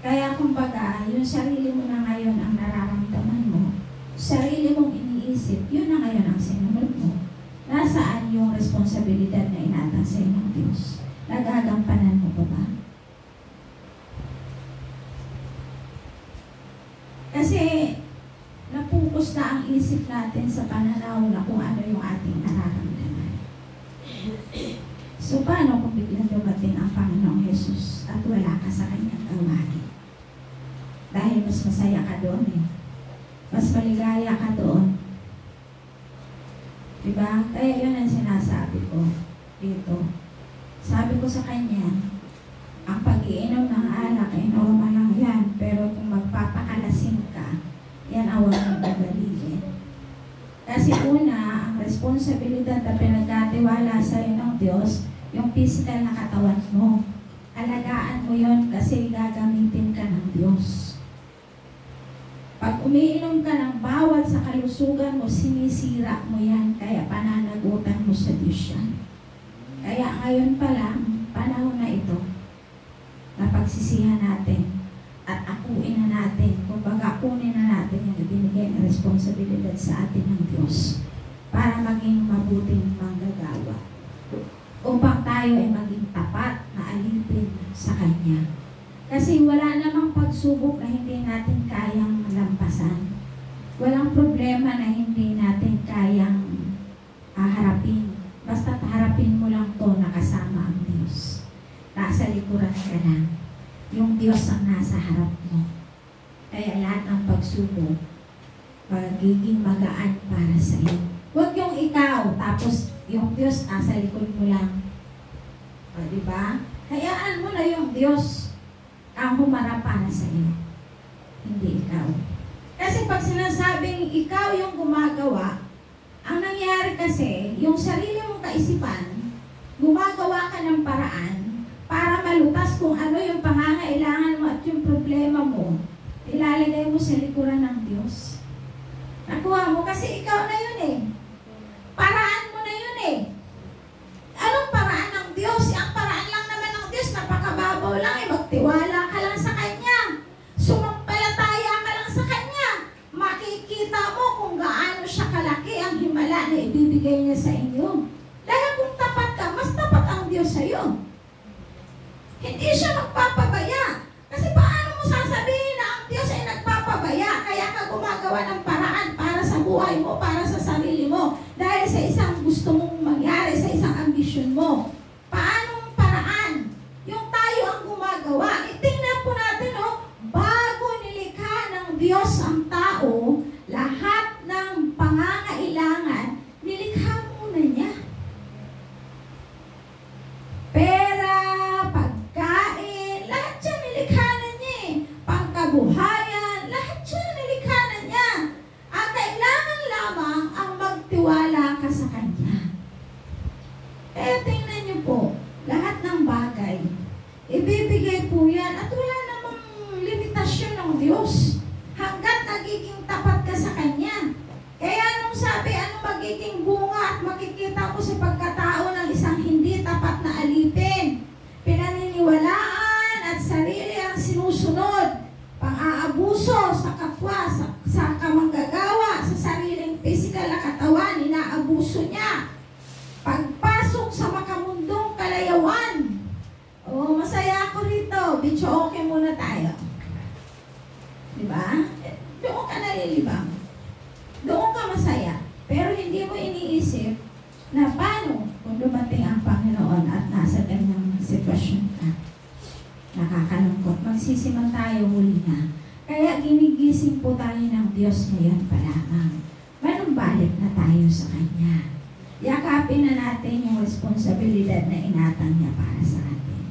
[SPEAKER 1] Kaya kumbaga, yung sarili mo na ngayon ang nararamdaman mo, sarili mong iniisip, yun na ngayon ang sinunod mo. Nasaan yung responsibilidad na inatang sa iyo ng Diyos? Nagagampanan mo pa ba? Kasi napukus na ang isip natin sa pananaw na kung ano yung ating nararamdaman. So paano kung biglang dumating ang Panginoong Jesus at wala ka sa kanyang gawain? Dahil mas masaya ka doon eh. Mas maligaya ka doon. Diba? Kaya yun ang sinasabi ko dito. Sabi ko sa kanya, ang pag-iinom ng alak ay normal lang yan, pero kung magpapakalasing ka, yan ang huwag mong gagawin. Kasi una, ang responsibilidad na pinagkatiwala sa iyo ng Diyos, yung physical na katawan mo. Alagaan mo yun kasi gagamitin ka ng Diyos. Pag umiinom ka ng bawal sa kalusugan mo, sinisira mo yan, kaya pananagutan mo sa Diyos yan. Kaya ngayon pa lang, panahon na ito, na pagsisihan natin at akuin na natin, kumbaga kunin na natin yung binigay na responsibilidad sa atin ng Diyos para maging mabuting manggagawa. Kasi wala namang pagsubok na hindi natin kayang lampasan. Walang problema na hindi natin kayang harapin. Basta harapin mo lang to na kasama ang Diyos. Nasa likuran ka lang. Yung Diyos ang nasa harap mo. Kaya lahat ng pagsubok, magiging magaan para sa iyo. Huwag yung ikaw, tapos yung Diyos nasa likod mo lang. Diba? Hayaan mo na yung Diyos ang humarap para sa iyo. Hindi ikaw. Kasi pag sinasabing ikaw yung gumagawa, ang nangyari kasi, yung sarili mong kaisipan, gumagawa ka ng paraan para malutas kung ano yung pangangailangan mo at yung problema mo, ilalagay mo sa likuran ng Diyos. Nakuha mo kasi ikaw na yun eh. Paraan mo na yun eh. Anong paraan ng Diyos? Ang paraan lang naman ng Diyos, napakababaw lang eh. Magtiwala ka lang sa Kanya. Sumampalataya ka lang sa Kanya. Makikita mo kung gaano siya kalaki ang himala na ibibigay niya sa inyo. Dahil kung tapat ka, mas tapat ang Diyos sa iyo. Hindi siya magpapabaya. Kasi paano mo sasabihin na ang Diyos ay nagpapabaya? Kaya ka gumagawa ng paraan para sa buhay mo, para sa sarili mo. Dahil sa isang gusto mong mangyari, sa isang ambisyon mo. Paanong paraan? Yung tayo ang gumagawa. Itingnan po natin, bago nilikha ng Diyos ang tao, lahat ng pangangailangan, nilikha muna niya. Pera, pagkain, lahat yan nilikha na niya eh. Pangkabuhayan, lahat yan nilikha na niya. Ang kailangan lamang ang magtiwala ka sa Kanya. Kaya tingnan niyo po, lahat ng bagay, ibibigay po yan at wala namang limitasyon ng Diyos. Hanggat nagiging tapat ka sa Kanya. Kaya nung sabi, ano magiging bunga at makikita mo sa pagkatao ng isang hindi tapat na alipin? Pinaniniwalaan at sarili ang sinusunod. Pang-aabuso sa kapwa, sa kamanggagawa, sa sariling physical na katawan, inaabuso niya. Pagpasok sa makamundong kalayawan. Masaya ako rito. Bityo, okay muna tayo. Diba? Doon ka nalilibang. Doon ka masaya. Pero hindi mo iniisip na paano kung dumating ang Panginoon at nasa ganyang sitwasyon ka. Nakakalungkot. Magsisiman tayo huli na. Kaya ginigising po tayo ng Diyos ngayon pa lamang. Manumbalik na tayo sa Kanya. Yakapin na natin yung responsibilidad na inatang niya para sa atin.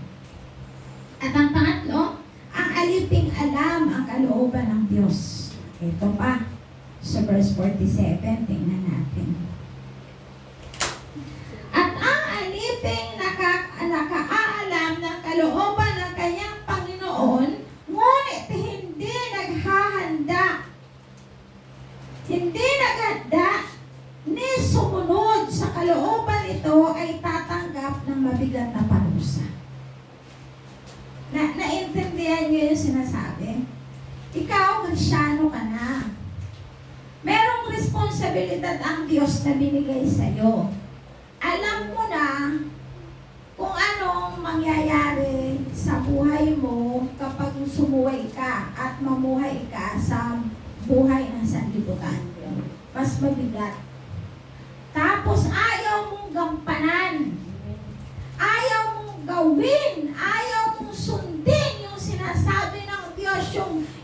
[SPEAKER 1] At ang pangatlo, ang aliping alam ang kalooban ng Diyos. Ito pa, sa verse 47, tingnan natin. At ang aliping nakaalam ng kalooban ng kanyang Panginoon, ngunit hindi naghahanda, ni sumunod sa kalooban ito ay tatanggap ng mabigat na parusa. Naintindihan niyo yung sinasabi? Ikaw, Kristyano ka na. Merong responsibilidad ang Diyos na binigay sa'yo. Alam mo na kung anong mangyayari sa buhay mo kapag sumuway ka at mamuhay ka sa buhay ng sanlibutan. Mas mabigat. Tapos ayaw mong gampanan. Ayaw mong gawin. Ayaw mong sundin yung sinasabi ng Diyos.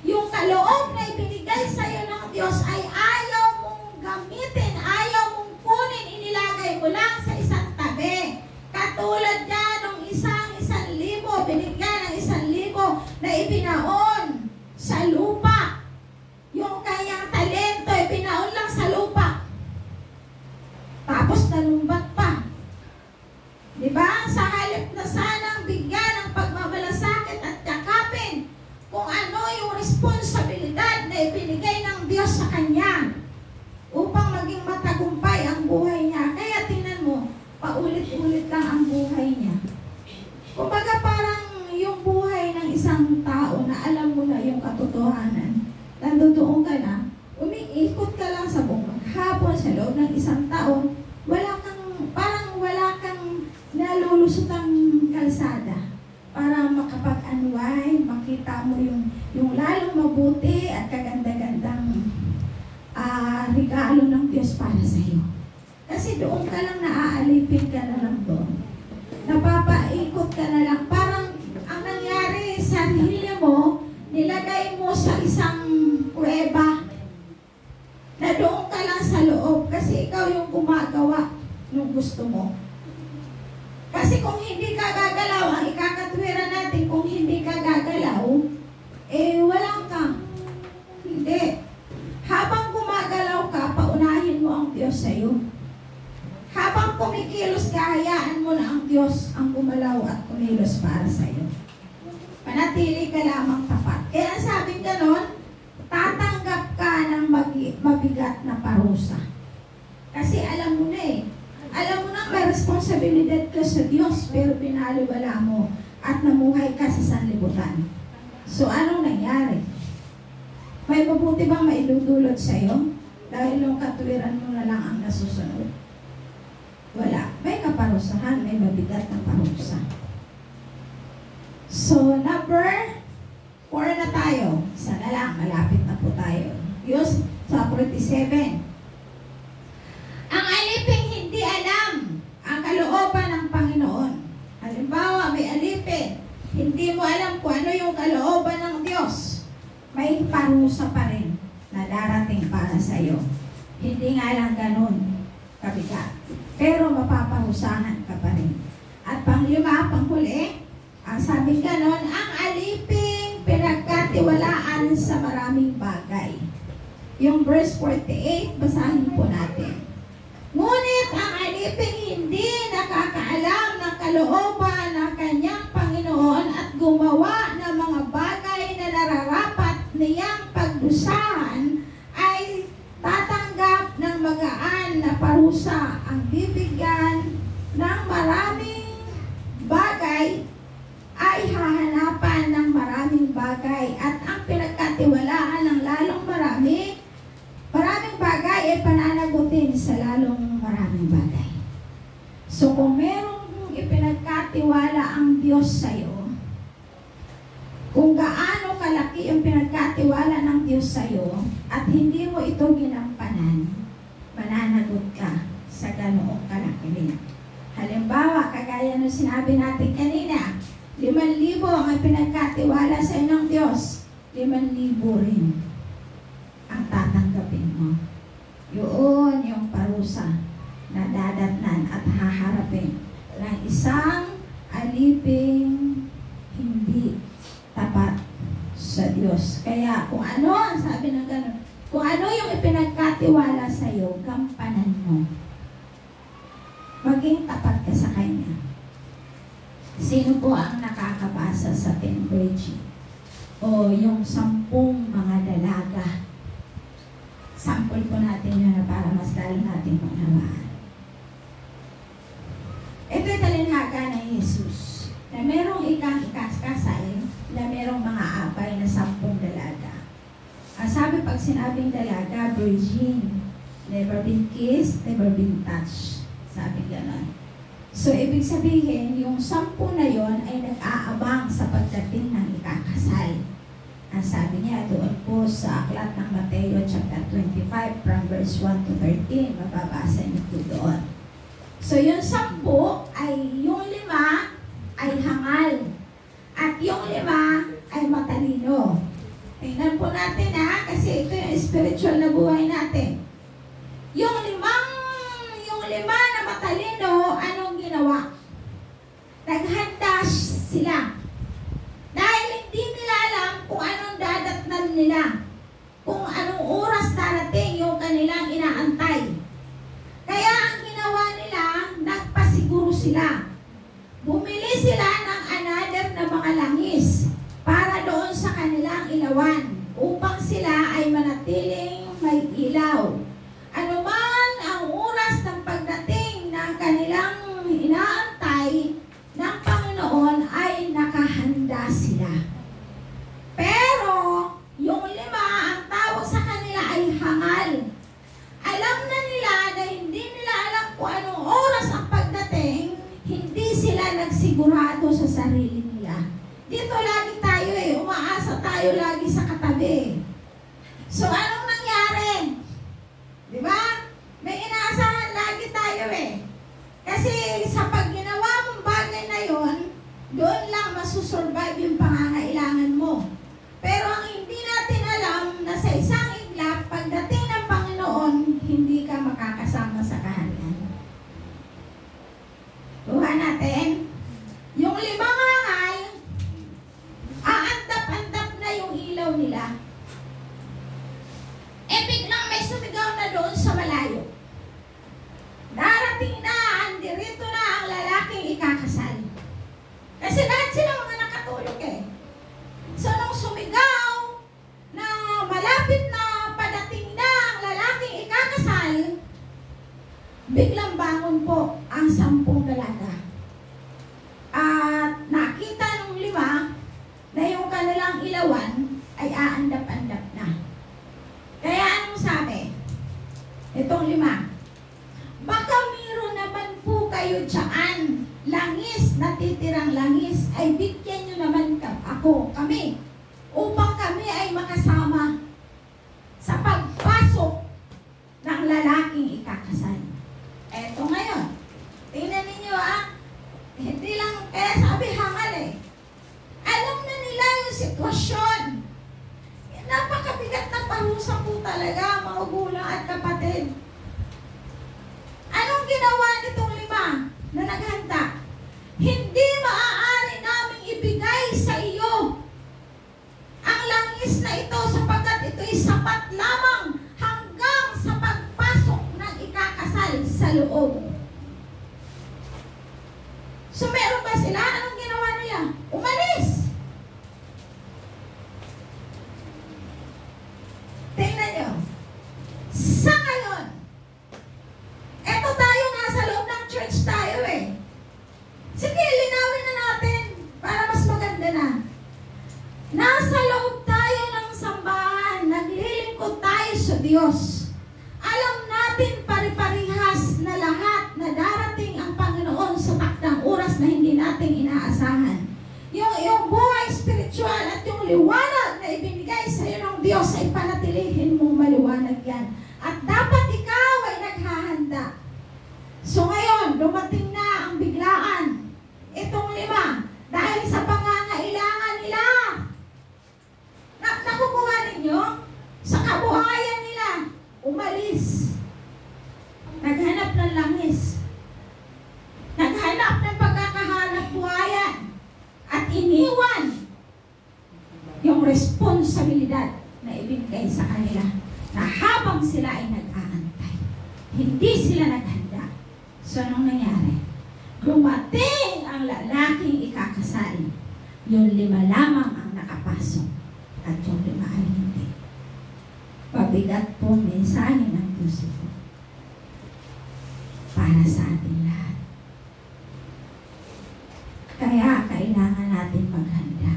[SPEAKER 1] Yung kaloob na ibinigay sa'yo ng Diyos ay ayaw mong gamitin. Ayaw mong kunin. Inilagay mo lang sa isang tabi. Katulad yan ng 1,000 binigyan ng 1,000 na ibinaon sa lupa. Yung kanyang talento ibinaon lang sa lupa. Tapos nanumbat pa. Diba? Sa halip na sanang bigyan ng pagmamalasakit at yakapin kung ano yung responsibilidad na ibinigay ng Diyos sa kanya upang maging matagumpay ang buhay niya. Kaya tingnan mo, paulit-ulit lang ang buhay niya. Kumbaga parang yung buhay ng isang tao na alam mo na yung katotohanan. Nandoon ka na, umiikot ka lang sa buong maghapon sa loob ng isang taon, wala kang mo yung lalong mabuti at kaganda-gandang regalo ng Diyos para sa iyo. Kasi doon ka lang naaalipin ka na lang doon. Napapaikot ka na lang. Parang ang nangyari, sarili mo, nilagay mo sa isang kuweba na doon ka lang sa loob kasi ikaw yung gumagawa ng gusto mo. Kasi kung hindi ka gagalaw, ang ikakatwira natin, kung hindi ka gagalaw, walang ka. Hindi. Habang gumagalaw ka, paunahin mo ang Diyos sa iyo. Habang kumikilos ka, hayaan mo na ang Diyos ang gumalaw at kumilos para sa iyo. Manatili ka lamang tapat. Kaya sabing ganon, tatanggap ka ng mabigat na parusa. Kasi alam mo na alam mo na may responsibilidad ka sa Diyos, pero pinaliwala mo at namuhay ka sa sanlibutan. So anong nangyari? May mabuti bang maidudulot sa iyo? Dahil yung katwiran mo na lang ang nasusunod. Wala. May kaparusahan, may mabigat na parusa. So, number 4 na tayo. Isa na lang, malapit na po tayo. Diyos, sa 47. Ang aliping hindi alam ang kalooban ng Panginoon. Halimbawa, may alipin. Hindi mo alam kung ano yung kalooban ng Diyos. May parusa pa rin na darating para sa iyo. Hindi nga lang ganun kabigat. Pero mapaparusahan ka pa rin. At panglima, panghuli, ang sabi ganon, ang aliping pinagkatiwalaan sa maraming bagay. Yung verse 48, basahin po natin. Ngunit ang aliping hindi nakakaalam ng kalooban ng kanyang Panginoon at gumawa ng mga bagay na nararapat niyang pagdusahan ay tatanggap ng magaan na parusa. Ang bibigyan ng maraming bagay ay hahanapan ng maraming bagay at ang pinagkatiwalaan ng lalong maraming bagay ay pananagutin sa lalong maraming bagay. So kung merong ipinagkatiwala ang Diyos sa iyo, kung gaano kalaki yung pinagkatiwala ng Diyos sa iyo at hindi mo ito ginampanan, mananagot ka sa ganoong kalaki rin. Halimbawa, kagaya nung sinabi natin kanina, 5,000 ang pinagkatiwala sa iyo ng Diyos, 5,000 rin ang tatanggapin mo. Yun yung parusa na dadatnan at haharapin ng isang aliping hindi tapat sa Diyos. Kaya kung ano, ang sabi ng gano'n, kung ano yung ipinagkatiwala sa iyo, gampanan mo. Maging tapat ka sa Kanya. Sino po ang nakakabasa sa 10 virgin? O yung 10 mga dalaga? Sample po natin yun para mas lalo natin maunawaan. Ito'y talinhaga ng Jesus na merong ikasal na merong mga abay na 10 dalaga. Ang sabi pag sinabing dalaga, virgin, never been kissed, never been touched. Sabi gano'n. So, ibig sabihin, yung 10 na yon ay nag-aabang sa pagdating ng ikakasal. Ang sabi niya doon po sa aklat ng Mateo chapter 25 from verse 1 to 13, mababasa niyo po doon. So, yung 10 ay yung 5 ay hangal at yung 5 ay matalino. Tingnan po natin kasi ito yung spiritual na buhay natin. Yung 5 na matalino, anong ginawa? Naghanda sila. Dahil hindi nila alam kung anong dadatnan nila. Kung anong oras darating yung kanilang inaantay. Kaya ang ginawa nila, nagpasiguro sila. Bumili sila ng another na mga langis para doon sa kanilang ilawan upang sila ay manatiling may ilaw. Ano man ang oras ng pagdating ng kanilang inaantay ng Panginoon ay nakahanda sila. Pero yung 5, ang tawag sa kanila ay hangal. Alam na nila na hindi nila alam kung anong oras ang pagdating, hindi sila nagsigurado sa sarili nila. Dito lagi tayo umaasa Kasi sa pag ginawa mong bagay na yon, doon lang masusurvive yung pangangailangan mo. Pero ang hindi natin alam na sa isang iglap, pagdating ng Panginoon, hindi ka makakasama sa kaharian. Kuha natin. Yung 5 ngangal, aandap-andap na yung ilaw nila. Biglang may sumigaw na doon sa malayo. Darating na, andirito na ang lalaking ikakasal. Kasi lahat sila mga nakatulog So nung sumigaw na malapit na padating na ang lalaking ikakasal, biglang bangon po ang 10 dalaga. At nakita ng 5 na yung kanilang ilawan ay aandap-andap na. Kaya anong sabi? Itong 5, baka mayroon naman po kayo dyan, langis, natitirang langis, ay bigyan nyo naman kami, upang kami ay makasama sa pagpasok ng lalaking ikakasal. Eto ngayon, tingnan ninyo hindi lang, kaya sabi hangal alam na nila yung sitwasyon. Napakabigat na parusa po talaga, mga gulang at kapatid. Anong ginawa nitong 5 na naghanda? Hindi maaari naming ibigay sa iyo ang langis na ito sapagkat ito'y sapat lamang hanggang sa pagpasok ng ikakasal sa loob. So meron ba sila? Anong ginawa nila? Umalis! Tingnan nyo. Sa ngayon, eto tayo, nasa loob ng church tayo Sige, linawin na natin para mas maganda na. Nasa loob tayo ng sambahan, naglilingkod tayo sa Diyos. Alam natin pare-parihas na lahat na darating ang Panginoon sa takdang oras na hindi natin inaasahan. Yung buhay spiritual at yung liwanag na ibinigay sa iyo ng Diyos ay panatilihin mong maliwanag yan. At dapat ikaw ay naghahanda. So ngayon, dumating na ang biglaan. Itong 5, dahil sa pangangailangan nila. Nakukuha ninyo? Sa kabuhayan nila, umalis. Naghanap ng langis. Naghanap ng pagkakahanap buhayan. At iniwan yung responsibilidad na ibigay sa kanila na habang sila ay nag-aantay. Hindi sila naghanda. So, anong nangyari? Dumating ang lalaking ikakasal. Yung 5 lamang ang nakapasok at yung 5 ay hindi. Pabigat po mensahe ng Diyos ito para sa ating lahat. Kaya kailangan natin maghanda.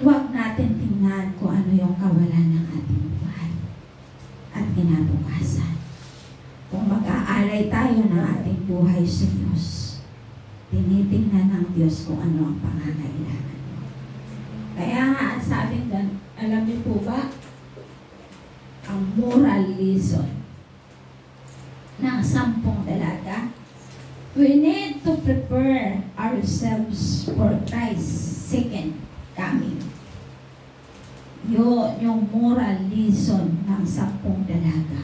[SPEAKER 1] Huwag natin tingnan kung ano yung kawalan ng ating buhay at kinabukasan. Kung mag-aalay tayo ng ating buhay sa Diyos, tinitingnan ng Diyos kung ano ang pangangailangan mo. Kaya nga, ang sabi doon, alam niyo po ba, ang moral lesson ng 10 dalaga, we need to prepare ourselves for Christ's second coming. Yun yung moral lesson ng 10 dalaga.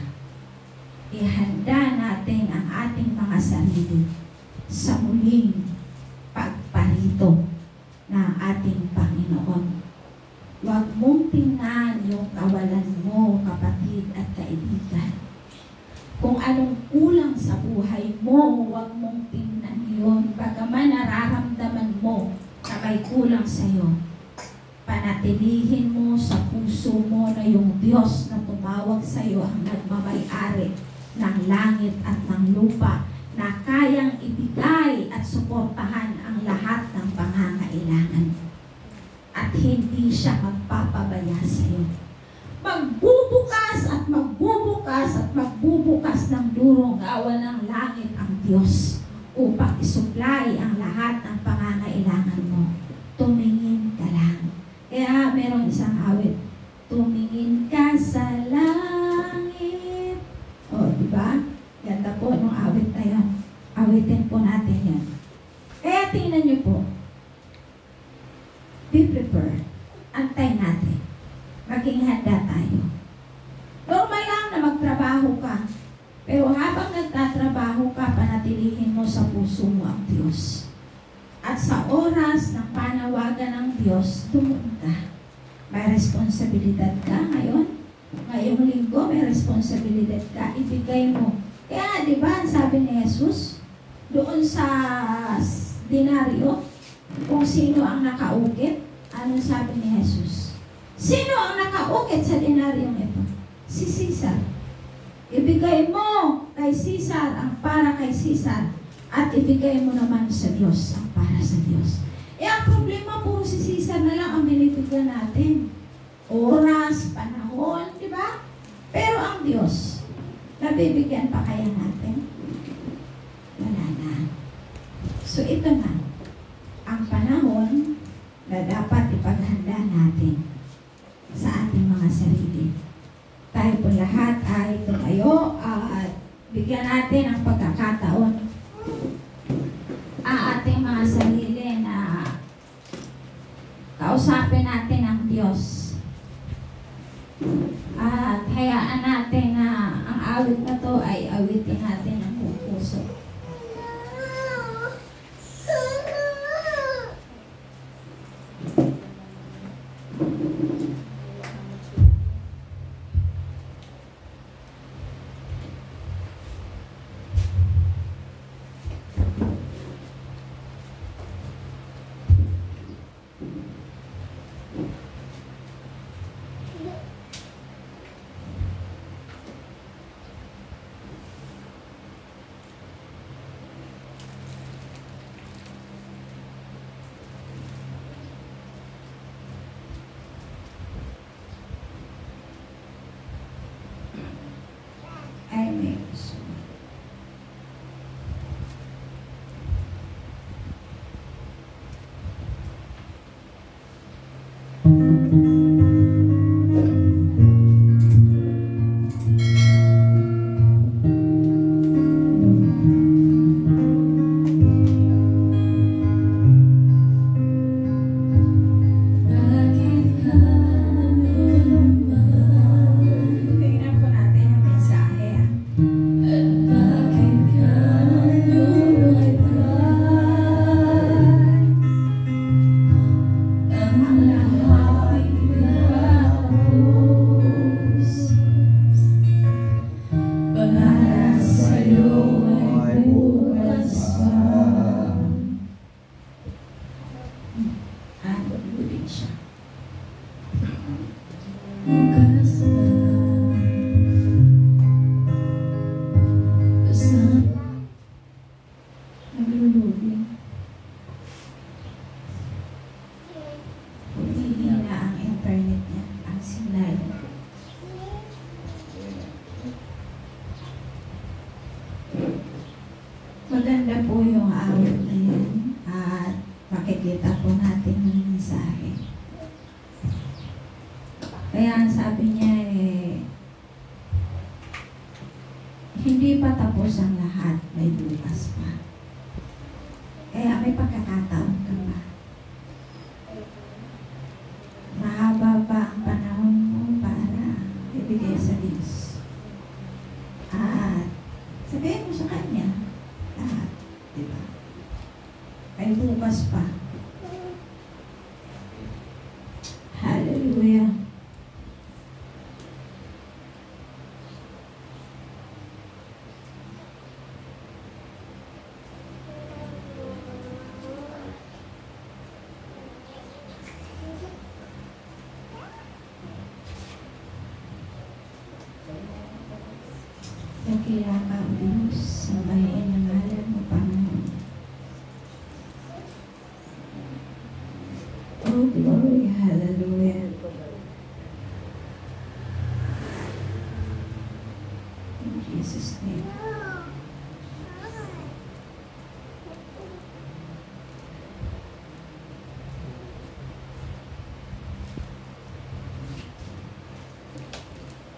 [SPEAKER 1] Ihanda natin ang ating mga sarili sa muling pagparito ng ating Panginoon. Huwag mong tingnan yung kawalan mo, kapatid at kaibigan. Kung anong kulang sa buhay mo, huwag mong tingnan yun. Bagaman nararamdaman mo na may kulang sa iyo, panatilihin mo sa puso mo na yung Diyos na tumawag sa iyo ang nagmamay-ari ng langit at ng lupa na kayang ibigay at suportahan ang lahat ng pangangailangan. At hindi siya magpapabaya sa iyo. Magbubukas at magbubukas at magbubukas ng durong gawa ng langit ang Diyos upang isupply ang lahat ng pangangailangan mo. Tumingin ka lang. Kaya meron isang awit, tumingin ka sa langit. O, diba? Ganda po nung awit na Aawitin po natin yan. Kaya tingnan niyo po, be prepared. Antay natin. Maging handa tayo. Normal lang na magtrabaho ka. Pero habang nagtatrabaho ka, panatilihin mo sa puso mo ang Diyos. At sa oras ng panawagan ng Diyos, tumuon ka. May responsibilidad ka ngayon. Ngayong linggo, may responsibilidad ka. Ibigay mo. Kaya, di ba, sabi ni Jesus, doon sa denaryo, kung sino ang nakaukit, anong sabi ni Jesus? Sino ang nakaukit sa denaryong ito? Si Caesar. Ibigay mo kay Caesar ang para kay Caesar at ibigay mo naman sa Diyos ang para sa Diyos. Ang problema, puro si Caesar na lang ang binibigyan natin. Oras, panahon, di ba? Pero ang Diyos, nabibigyan pa kaya natin? Wala na. So ito na, ang panahon na dapat ipaghanda natin sa ating mga sarili. Tayo po lahat ay tumayo at bigyan natin ang pagkakataon ang ating mga sarili na kausapin natin ang Diyos. At hayaan natin na ang awit na to ay awitin natin ng buong puso. Amen. Tingnan po natin yung mensahe. Naglulubi. Humihina ang internet niya, ang signal. Maganda po yung awit na yan at makikita po natin yung mensahe. Kaya sabi niya hindi pa tapos ang lahat, may bukas pa. Kaya may pagkakataon ka pa. Mahaba pa ang panahon mo para ibigay sa Diyos. At sabihin mo sa Kanya, lahat, di ba? May bukas pa. Hallelujah. Dakila ka, O Diyos, sambahin ang ngalan mo, Panginoon. Oh, glory, hallelujah. In Jesus' name.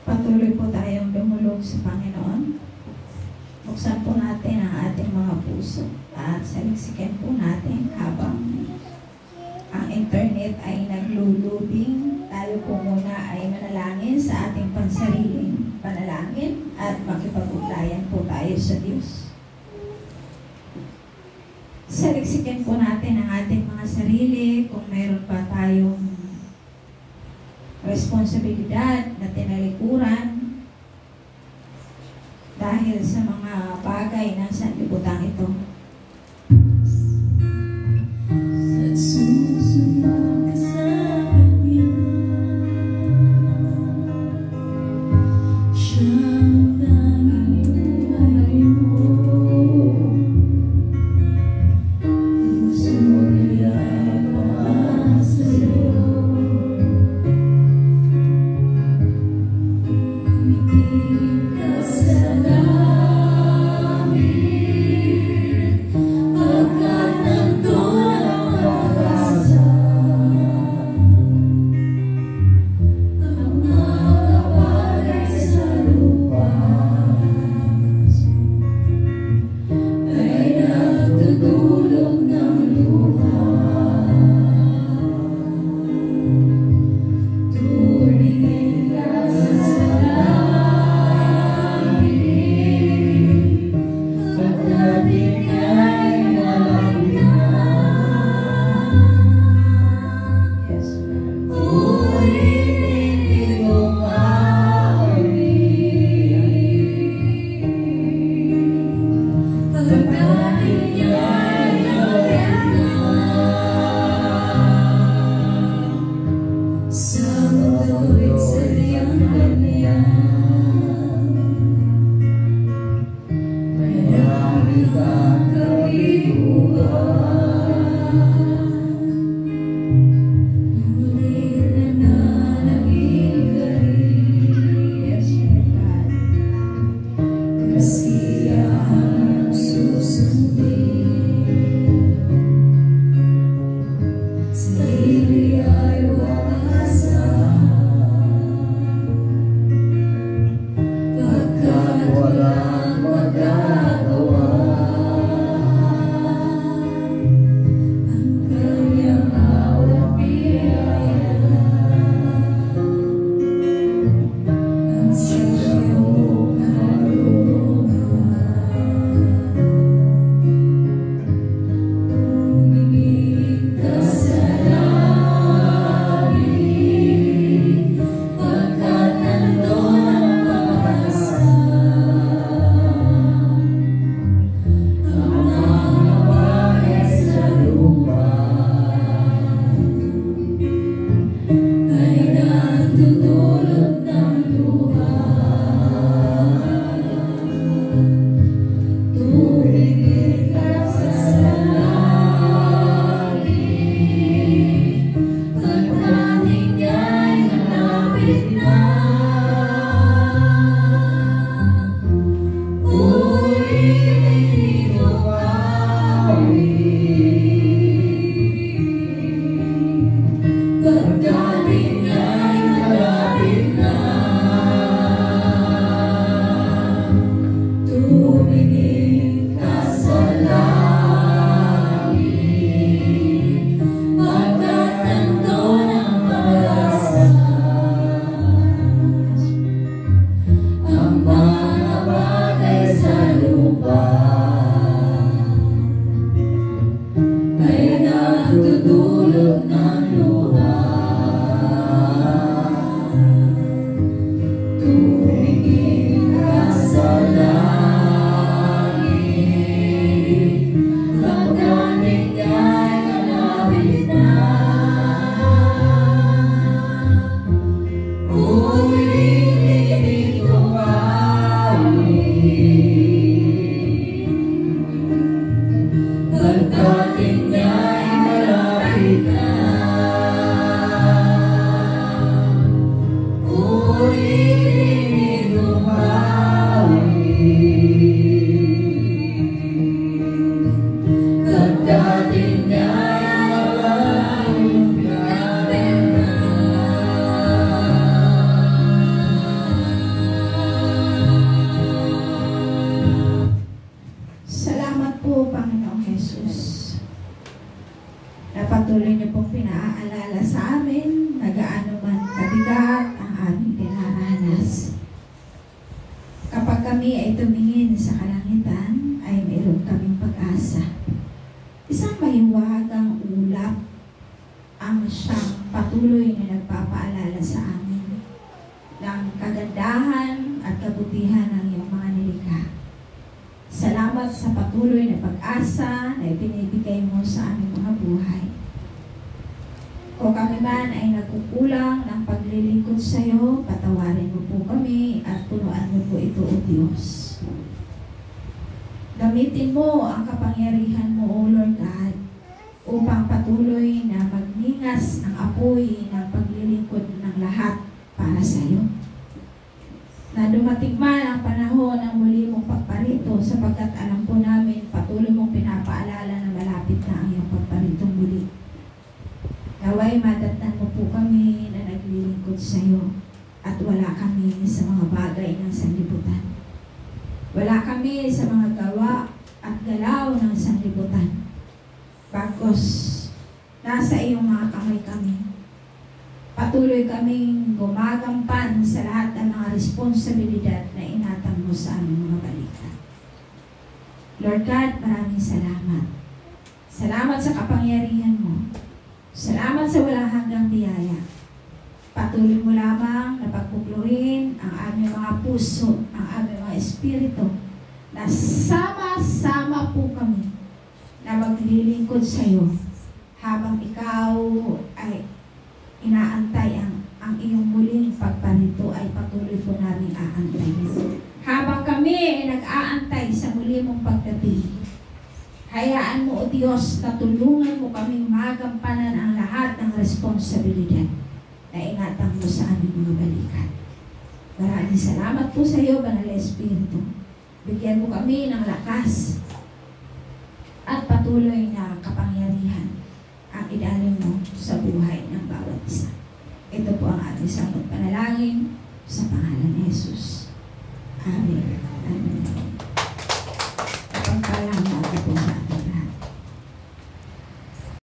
[SPEAKER 1] Patuloy po tayong dumulog sa Panginoon. Buksan po natin ang ating mga puso. puso. At saliksikin po natin habang ang internet ay naglulubing. Tayo po muna ay manalangin sa ating pansariling panalangin at makipag-ugnayan po tayo sa Diyos. Saliksikin po natin ang ating mga sarili kung mayroon pa tayong responsibilidad na tinalikuran dahil sa mga bagay ng sanlibutan ito.
[SPEAKER 3] At susunod ka sa Kanya, siyang tanging buhay mo. Puso'y para sa'yo. Umitig ka sa langit, pagkat nandun ang pag-asa. Ang mga bagay sa lupa ay nagdudulog ng luha. Tumingin ka sa langit, pagkat ika'y alam na.
[SPEAKER 1] Yes, Lord.
[SPEAKER 3] Ulitin mong aawit, pagkat ika'y alam na. Sa mundo'y sadyang ganyan, marami kang gawin.
[SPEAKER 1] Salamat po, Panginoong Jesus. Na patuloy niyo pong pinaalala sa amin na gaano man kabigat ang aming dinaranas. Kapag kami ay tumingin sa kalangitan, ay mayroon kaming pag-asa. Isang mahiwagang ulap ang siyang patuloy na nagpapaalala sa amin ng kagandahan at kabutihan ng iyong mga nilikha. Salamat sa patuloy na pag-asa na ipinibigay mo sa aming mga buhay. Kung kami man ay nagkukulang ng paglilingkod sa iyo, patawarin mo po kami at punuan mo po ito, O Diyos. Gamitin mo ang kapangyarihan mo, O Lord God, upang patuloy na magningas ang apoy ng paglilingkod ng lahat para sa iyo. Na dumating man ang panahon ng muli mong pagparito, sapagkat alam po namin patuloy mong pinapaalala na malapit na ang iyong pagparitong muli. Naway madatnan mo po kami na naglilingkod sa iyo at wala kami sa mga bagay ng sanlibutan. Wala kami sa mga gawa at galaw ng sanlibutan. Bagos, nasa iyong mga kamay kami. Patuloy kaming gumagampan sa lahat ng mga responsibilidad na inatang mo sa aming mga balikat. Lord God, maraming salamat. Salamat sa kapangyarihan mo. Salamat sa walang hanggang biyaya. Patuloy mo lamang na pagpupluin ang aming mga puso, ang aming mga espiritu, na sama-sama po kami na maglilingkod sa iyo habang ikaw ay inaantay ang iyong muling pagparito ay patuloy po namin aantayin. Habang kami ay nag-aantay sa muli mong pagdating, hayaan mo, O Diyos, na tulungan mo kaming magampanan ang lahat ng responsibilidad na ingatan mo sa aming mga balikat. Maraming salamat po sa iyo, Banal na Espiritu. Bigyan mo kami ng lakas at patuloy na kapangyarihan ang idalin mo sa buhay ng bawat isa. Ito po ang ating samot panalangin sa pangalan ni Jesus. Amen. Amen.